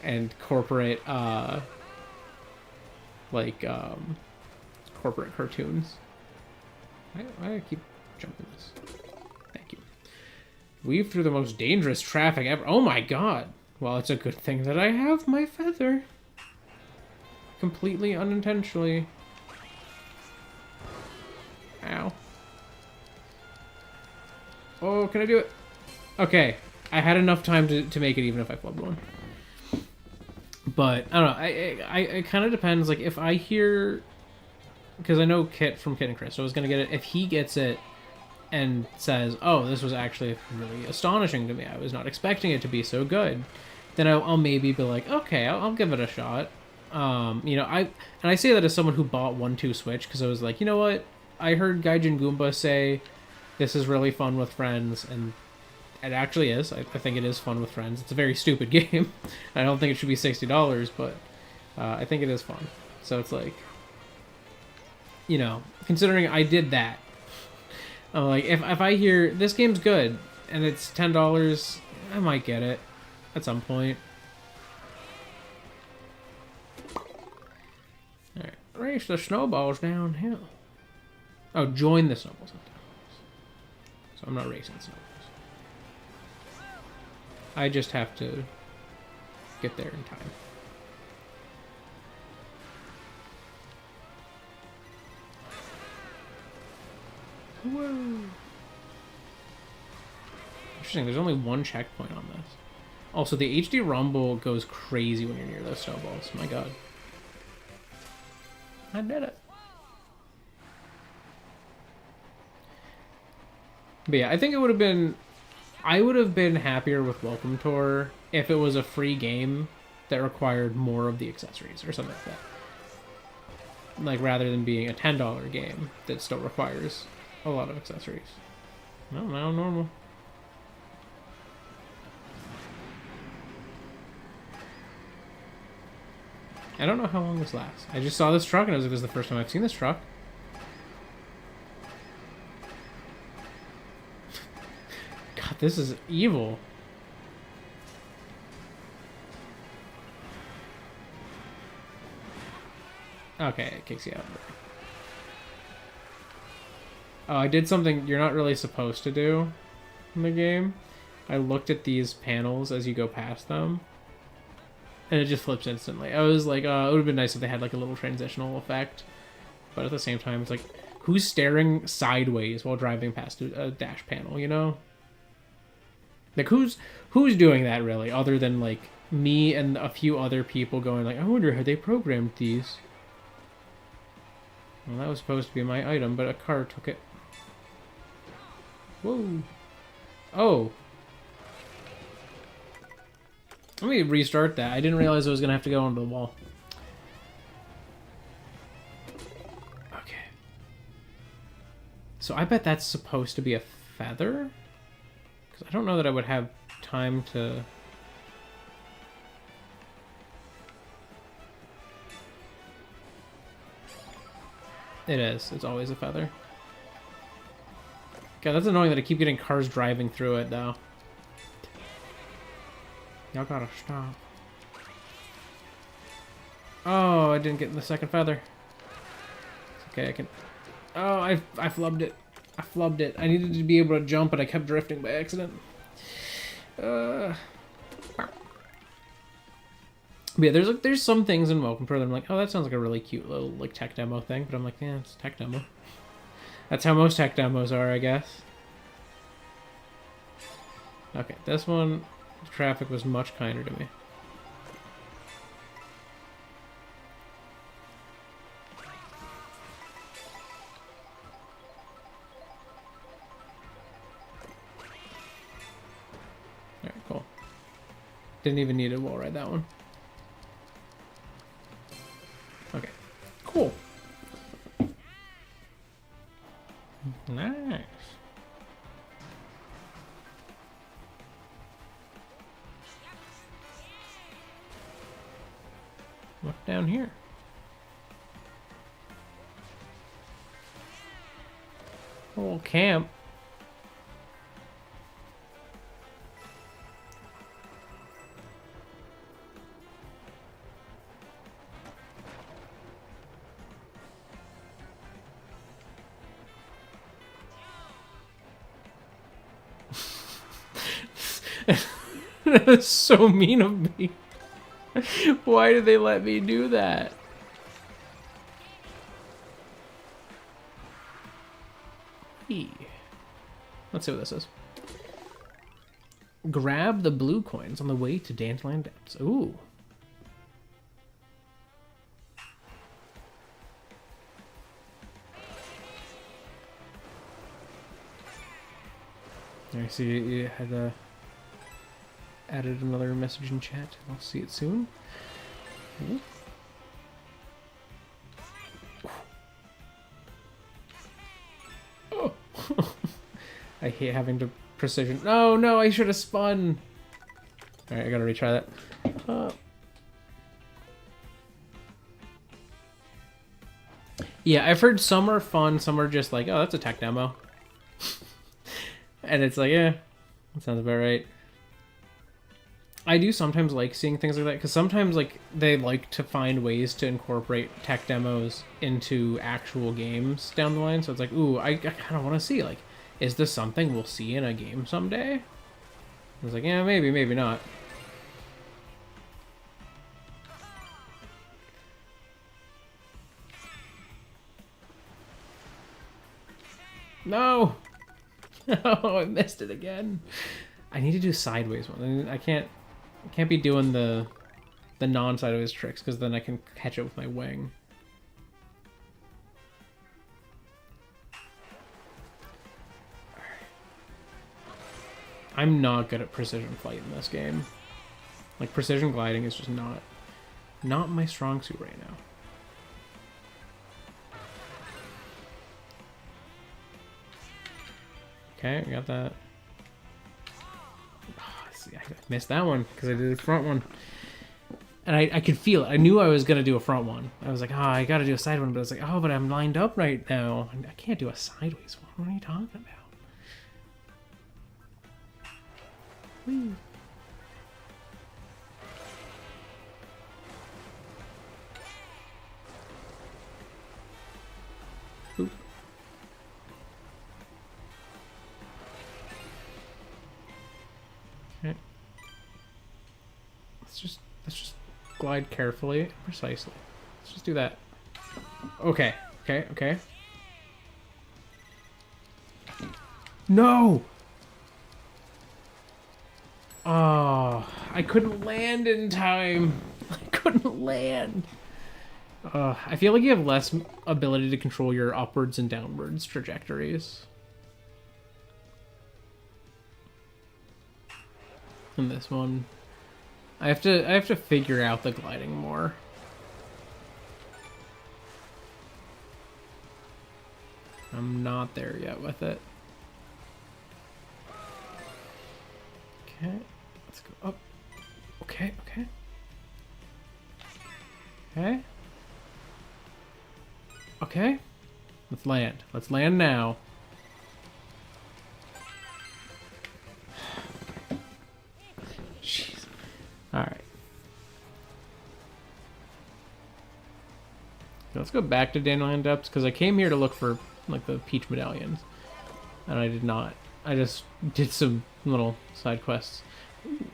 and corporate corporate cartoons. I keep jumping this. Thank you. Weave through the most dangerous traffic ever. Oh my god. Well, it's a good thing that I have my feather. Completely unintentionally. Ow. Oh, can I do it? Okay. I had enough time to make it even if I flubbed one. But, I don't know. It kind of depends. Like, if I hear... Because I know Kit from Kit and Chris, so I was going to get it. If he gets it and says, oh, this was actually really astonishing to me, I was not expecting it to be so good, then I'll maybe be like, okay, I'll give it a shot. You know, I say that as someone who bought 1-2 Switch, because I was like, you know what? I heard Gaijin Goomba say this is really fun with friends, and it actually is. I think it is fun with friends. It's a very stupid game. I don't think it should be $60, but I think it is fun. So it's like, you know, considering I did that, I'm like, if I hear this game's good and it's $10, I might get it at some point. Alright, race the snowballs downhill. Oh, join the snowballs. So I'm not racing snowballs. I just have to get there in time. Whoa. Interesting, there's only one checkpoint on this. Also, the HD rumble goes crazy when you're near those snowballs. My god. I did it. But yeah, I think it would have been... I would have been happier with Welcome Tour if it was a free game that required more of the accessories or something like that. Like, rather than being a $10 game that still requires a lot of accessories. No, now normal. I don't know how long this lasts. I just saw this truck and I was like, this is the first time I've seen this truck. God, this is evil. Okay, it kicks you out. Oh, I did something you're not really supposed to do in the game. I looked at these panels as you go past them, and it just flips instantly. I was like, it would have been nice if they had like a little transitional effect, but at the same time, it's like, who's staring sideways while driving past a dash panel, you know? Like, who's doing that, really, other than, like, me and a few other people going, like, I wonder how they programmed these. Well, that was supposed to be my item, but a car took it. Whoa. Oh. Let me restart that. I didn't realize I was going to have to go onto the wall. Okay. So I bet that's supposed to be a feather? Because I don't know that I would have time to... It is. It's always a feather. God, that's annoying that I keep getting cars driving through it, though. Y'all gotta stop. Oh, I didn't get the second feather. It's okay, I can... Oh, I flubbed it. I flubbed it. I needed to be able to jump, but I kept drifting by accident. But yeah, there's some things in Welcome Tour that I'm like, oh, that sounds like a really cute little like tech demo thing. But I'm like, yeah, it's a tech demo. That's how most tech demos are, I guess. Okay, this one, the traffic was much kinder to me. Didn't even need to wall ride that one. Okay. Cool. Nice. What's down here? A little camp. That's so mean of me. Why did they let me do that? Let's see what this is. Grab the blue coins on the way to Dandelion Depths. Ooh. I see you had added another message in chat. I'll see it soon. Ooh. Oh. I hate having to precision. No, no, I should have spun. All right, I gotta retry that. Yeah, I've heard some are fun, some are just like, oh, that's a tech demo. And it's like, yeah, that sounds about right. I do sometimes like seeing things like that, because sometimes like they like to find ways to incorporate tech demos into actual games down the line. So it's like, ooh, I kind of want to see, like, is this something we'll see in a game someday? I was like, yeah, maybe, maybe not. No! Oh, I missed it again. I need to do sideways one. I can't be doing the non-sideways tricks, because then I can catch it with my wing. I'm not good at precision flight in this game. Like, precision gliding is just not my strong suit right now. Okay, I got that. Oh, see, I missed that one because I did the front one. And I could feel it. I knew I was going to do a front one. I was like, oh, I got to do a side one. But I was like, oh, but I'm lined up right now. I can't do a sideways one. What are you talking about? Whee. Oop. Okay. Let's just glide carefully and precisely. Let's just do that. Okay. Okay. Okay. No! Oh, I couldn't land in time. I couldn't land. I feel like you have less ability to control your upwards and downwards trajectories in this one. I have to figure out the gliding more. I'm not there yet with it. Okay, let's go up. Okay, okay. Okay. Okay. Let's land. Let's land now. Jeez. Alright. Let's go back to Dandelion Depths, because I came here to look for, like, the peach medallions. And I did not. I just did some little side quests. Ooh.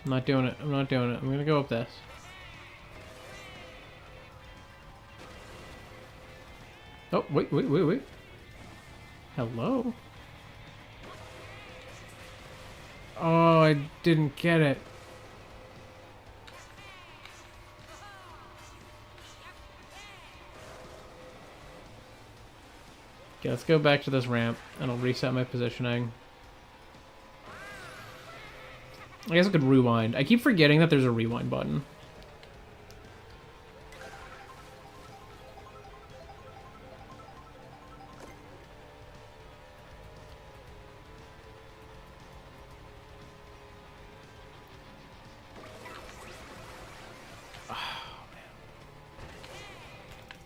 I'm not doing it. I'm not doing it. I'm gonna go up this. Oh, wait, wait, wait, wait. Hello? Oh, I didn't get it. Okay, let's go back to this ramp, and I'll reset my positioning. I guess I could rewind. I keep forgetting that there's a rewind button.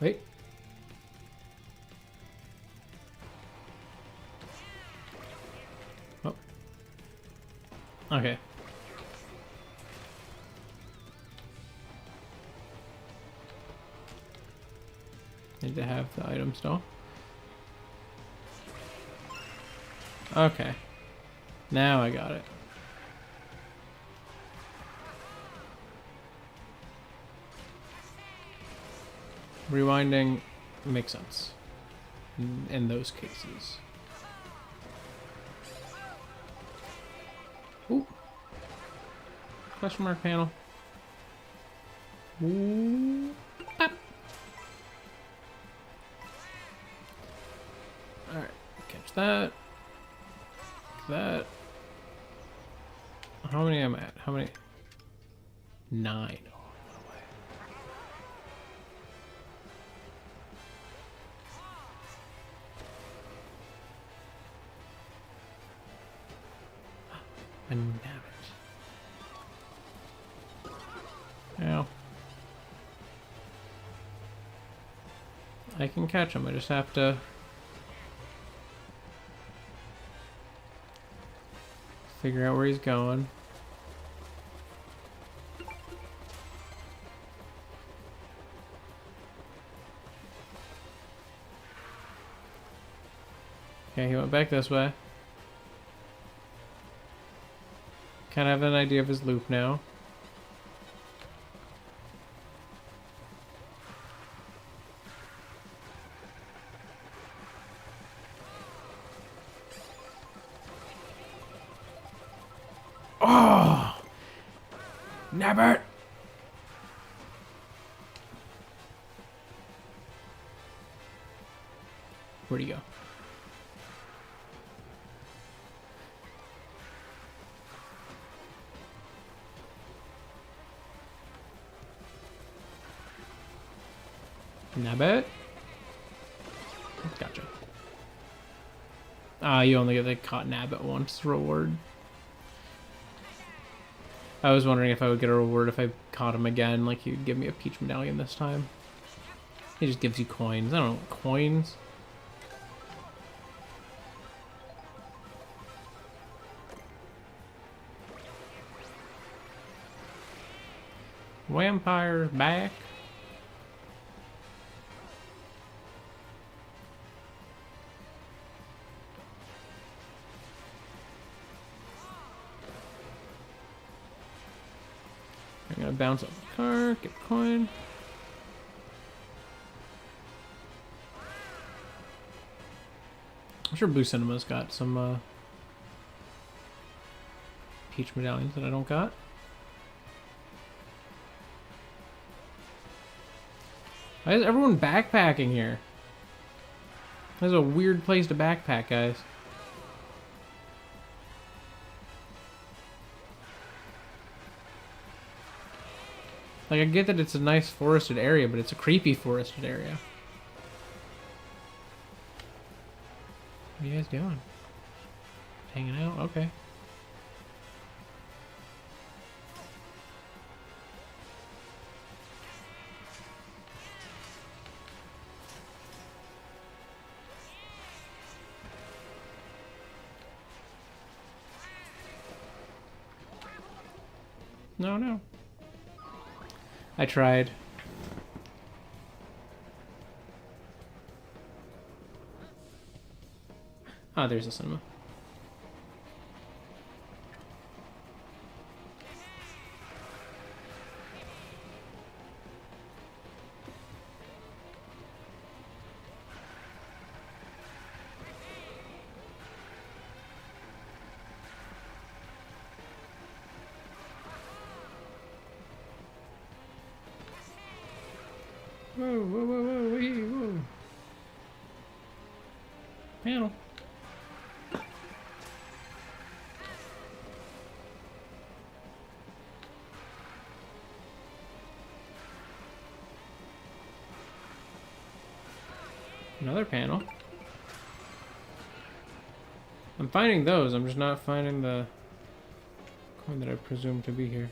Wait. Oh. Okay. Need to have the item still. Okay. Now I got it. Rewinding makes sense in those cases. Ooh. Question mark panel. Ooh. Pop. Alright, catch that. That. How many am I at? How many? 9. And damn it. Ow. I can catch him, I just have to figure out where he's going. Okay, he went back this way. Kind of have an idea of his loop now. Oh! Never! Where'd he go? Nabbit? Gotcha. Ah, you only get the caught Nabbit once reward. I was wondering if I would get a reward if I caught him again, like he'd give me a peach medallion this time. He just gives you coins. I don't know, coins? Vampire's back. I'm gonna bounce off the car, get a coin. I'm sure Blue Cinema's got some peach medallions that I don't got. Why is everyone backpacking here? This is a weird place to backpack, guys. Like, I get that it's a nice forested area, but it's a creepy forested area. What are you guys doing? Hanging out? Okay. No, no. I tried. Ah, there's a cinema. Whoa, whoa, whoa, whoa, wee, whoa. Panel. Another panel. I'm finding those, I'm just not finding the coin that I presume to be here.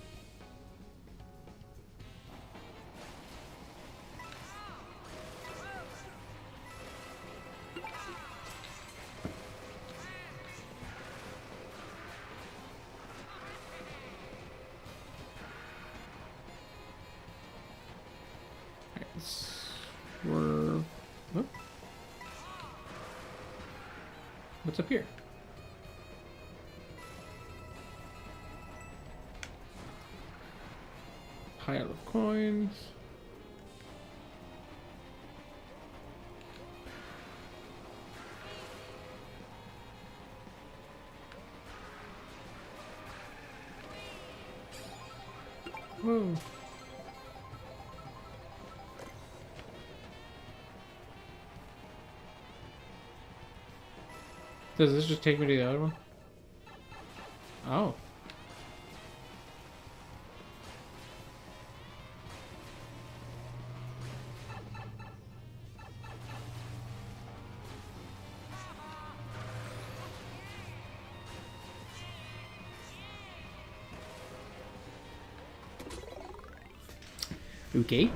We're... Whoop. What's up here? Pile of coins. Whoa. Does this just take me to the other one? Oh. Okay.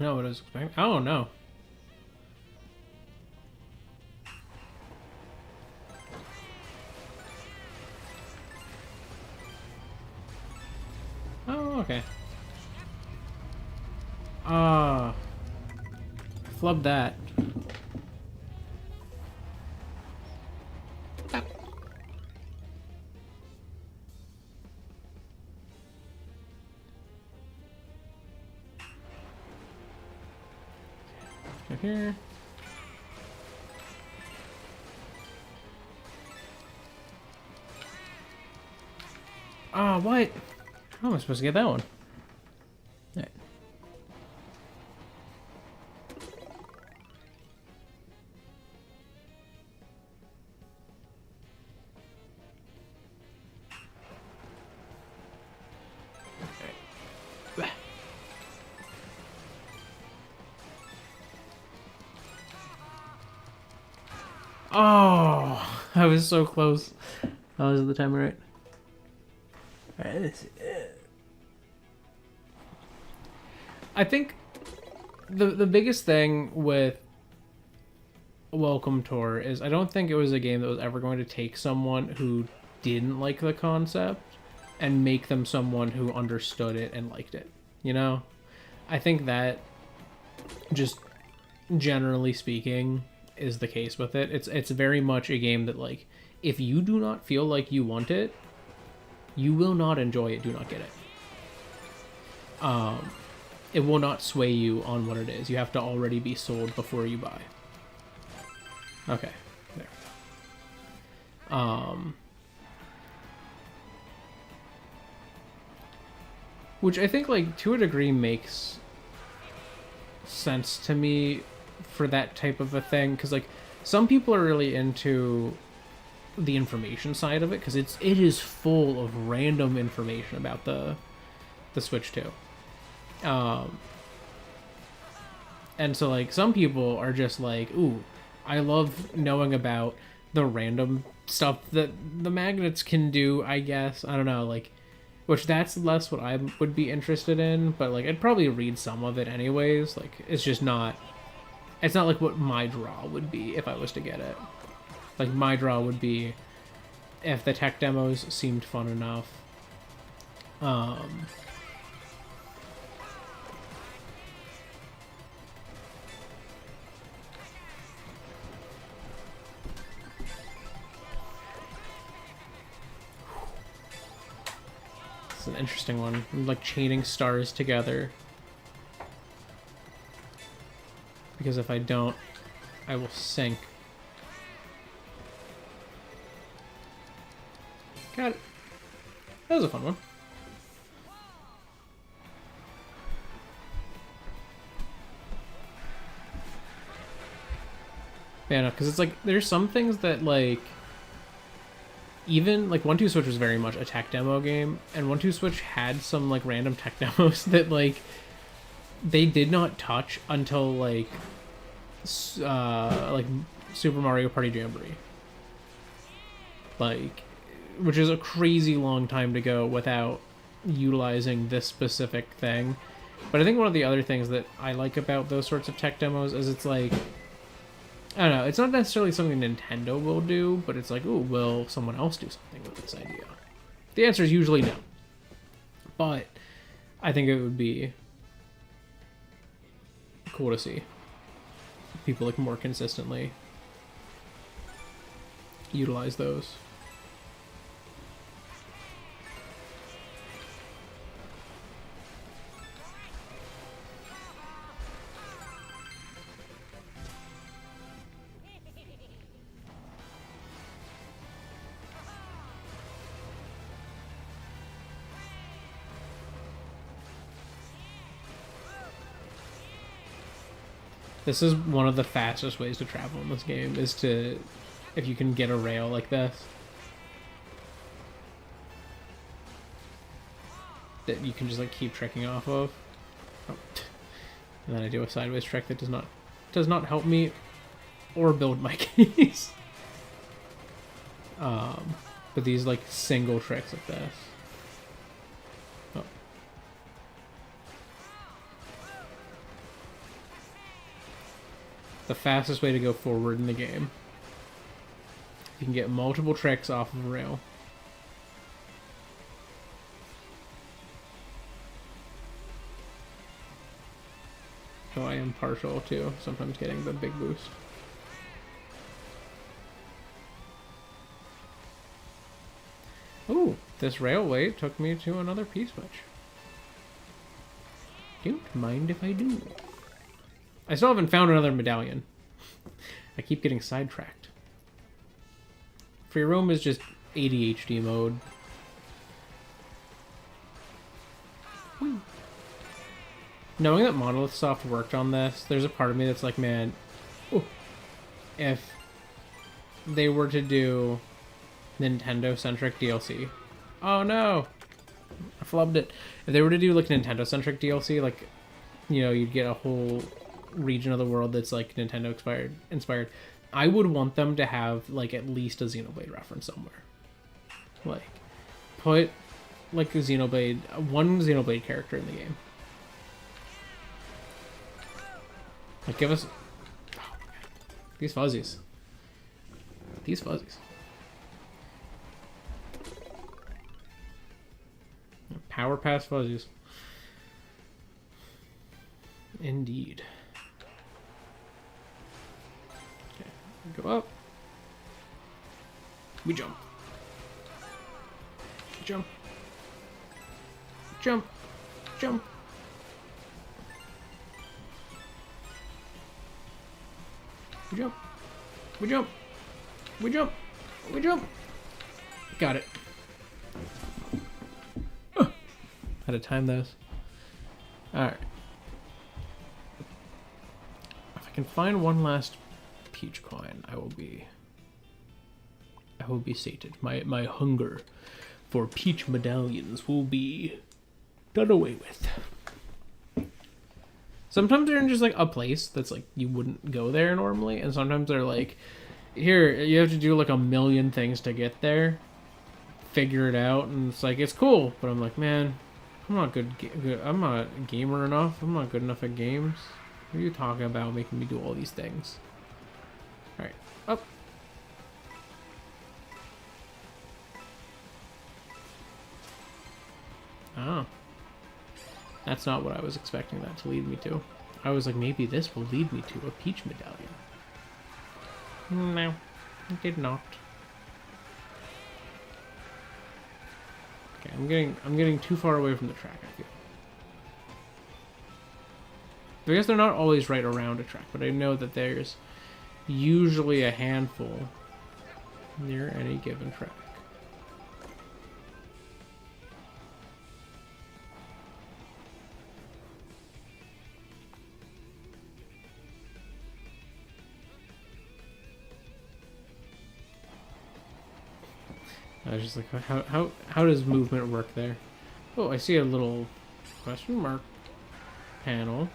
No, what I was expecting. Oh no. Oh, okay. Ah. Flub that. Go here. Ah, what? How am I supposed to get that one? Right. Okay. Oh, I was so close. I was at the timer right. Alright, let's see. I think the biggest thing with Welcome Tour is I don't think it was a game that was ever going to take someone who didn't like the concept and make them someone who understood it and liked it. You know? I think that, just generally speaking, is the case with it. It's very much a game that, like, if you do not feel like you want it, you will not enjoy it, do not get it. It will not sway you on what it is. You have to already be sold before you buy. Okay, there. Which I think, like, to a degree makes sense to me for that type of a thing, because, like, some people are really into the information side of it, because it is full of random information about the Switch 2. And so, like, some people are just like, ooh, I love knowing about the random stuff that the magnets can do, I guess. I don't know, like, which that's less what I would be interested in, but, like, I'd probably read some of it anyways. Like, it's just not, it's not like what my draw would be if I was to get it. Like, my draw would be if the tech demos seemed fun enough. It's an interesting one. I'm, like, chaining stars together. Because if I don't, I will sink. Got it. That was a fun one. Fair enough, because it's like there's some things that like even like 1-2 Switch was very much a tech demo game, and 1-2 Switch had some like random tech demos that like they did not touch until like Super Mario Party Jamboree, like, which is a crazy long time to go without utilizing this specific thing. But I think one of the other things that I like about those sorts of tech demos is it's like, I don't know, it's not necessarily something Nintendo will do, but it's like, ooh, will someone else do something with this idea? The answer is usually no. But I think it would be cool to see people like more consistently utilize those. This is one of the fastest ways to travel in this game, is to, if you can get a rail like this, that you can just like keep tricking off of. Oh. And then I do a sideways trick that does not help me or build my keys. But these like single tricks like this. Oh. The fastest way to go forward in the game. You can get multiple tricks off of a rail. So I am partial to sometimes getting the big boost. Ooh, this railway took me to another P-switch. Don't mind if I do. I still haven't found another medallion. I keep getting sidetracked. Free roam is just ADHD mode. Whee. Knowing that Monolith Soft worked on this, there's a part of me that's like, man, ooh, if they were to do Nintendo-centric DLC. Oh no! I flubbed it. If they were to do like Nintendo-centric DLC, like, you know, you'd get a whole region of the world that's like Nintendo inspired. I would want them to have like at least a Xenoblade reference somewhere. Like, put like a Xenoblade, one Xenoblade character in the game. Like, give us, oh my God, these fuzzies. These fuzzies. Power pass fuzzies. Indeed. Okay, go up. We jump. Jump. Jump. Jump. We jump. We jump. We jump. We jump. Got it. How to time those. Alright. If I can find one last peach coin, I will be sated. My hunger for peach medallions will be done away with. Sometimes they're in just like a place that's like you wouldn't go there normally, and sometimes they're like, here, you have to do like a million things to get there. Figure it out, and it's like, it's cool, but I'm like, man, I'm not good. I'm not a gamer enough. I'm not good enough at games. What are you talking about, making me do all these things? All right, up. Oh. That's not what I was expecting that to lead me to. I was like, maybe this will lead me to a peach medallion. No, it did not. Okay, I'm getting too far away from the track, I feel. I guess they're not always right around a track, but I know that there's usually a handful near any given track. I was just like, how does movement work there? Oh, I see a little question mark panel.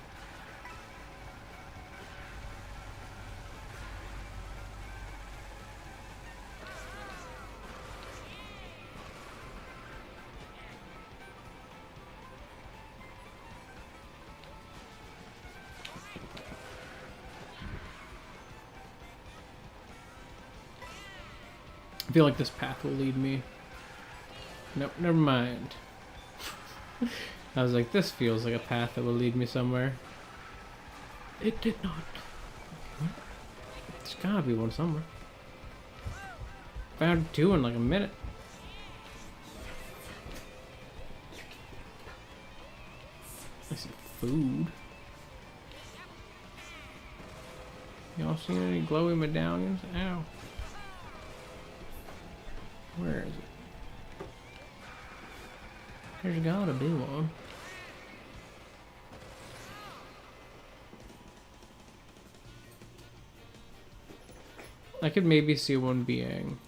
I feel like this path will lead me. Nope, never mind. I was like, this feels like a path that will lead me somewhere. It did not. There's gotta be one somewhere. Found two in like a minute. I see food. Y'all seen any glowy medallions? Ow. Where is it? There's gotta be one. I could maybe see one being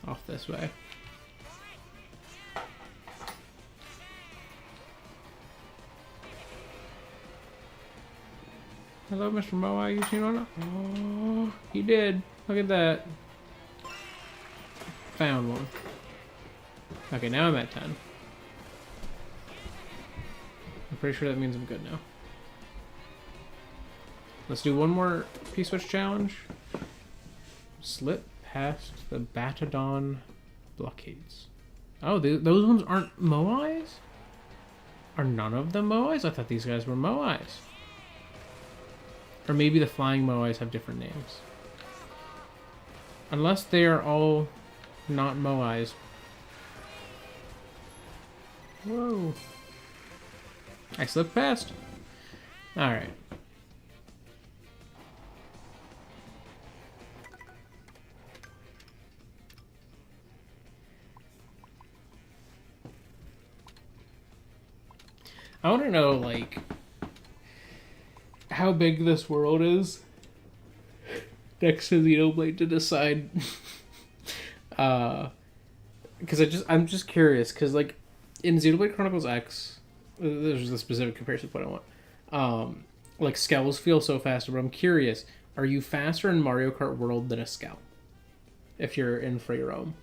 off this way. Hello, Mr. Moai, you seen one? Oh, he did. Look at that. Found one. Okay, now I'm at 10. I'm pretty sure that means I'm good now. Let's do one more P-switch challenge. Slip past the Batadon blockades. Oh, those ones aren't Moais? Are none of them Moais? I thought these guys were Moais. Or maybe the flying Moais have different names. Unless they are all not Moais. Whoa. I slipped past. Alright. I want to know, like, how big this world is next to Xenoblade to decide. Because I'm just curious, because, like, in Xenoblade Chronicles X, there's a specific comparison point I want. Like, Skells feel so faster, but I'm curious, are you faster in Mario Kart World than a Skell? If you're in free roam.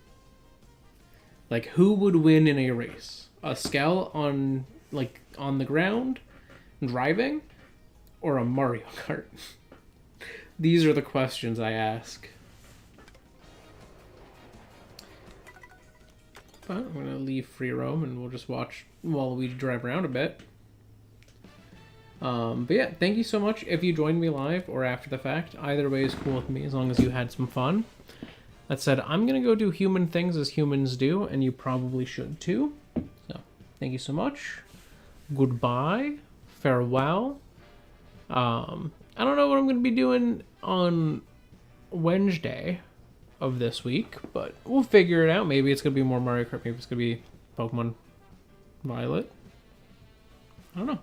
Like, who would win in a race? A Skell on the ground, driving, or a Mario Kart? These are the questions I ask. But I'm going to leave free roam and we'll just watch while we drive around a bit. But yeah, thank you so much if you joined me live or after the fact. Either way is cool with me as long as you had some fun. That said, I'm going to go do human things as humans do, and you probably should too. So, thank you so much. Goodbye. Farewell. I don't know what I'm going to be doing on Wednesday of this week, but we'll figure it out. Maybe it's going to be more Mario Kart. Maybe it's going to be Pokemon Violet. I don't know.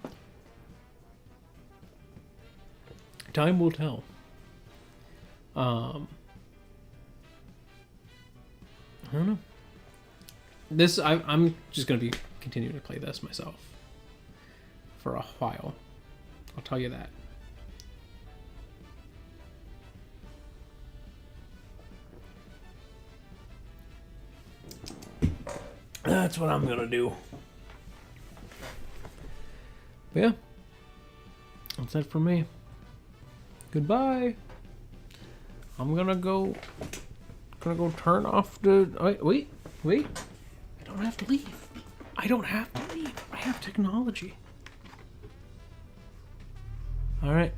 Time will tell. I don't know. I'm just going to be continuing to play this myself for a while. I'll tell you that. That's what I'm gonna do. But yeah, that's it for me. Goodbye. I'm gonna go turn off the. Wait. I don't have to leave. I don't have to leave. I have technology. All right.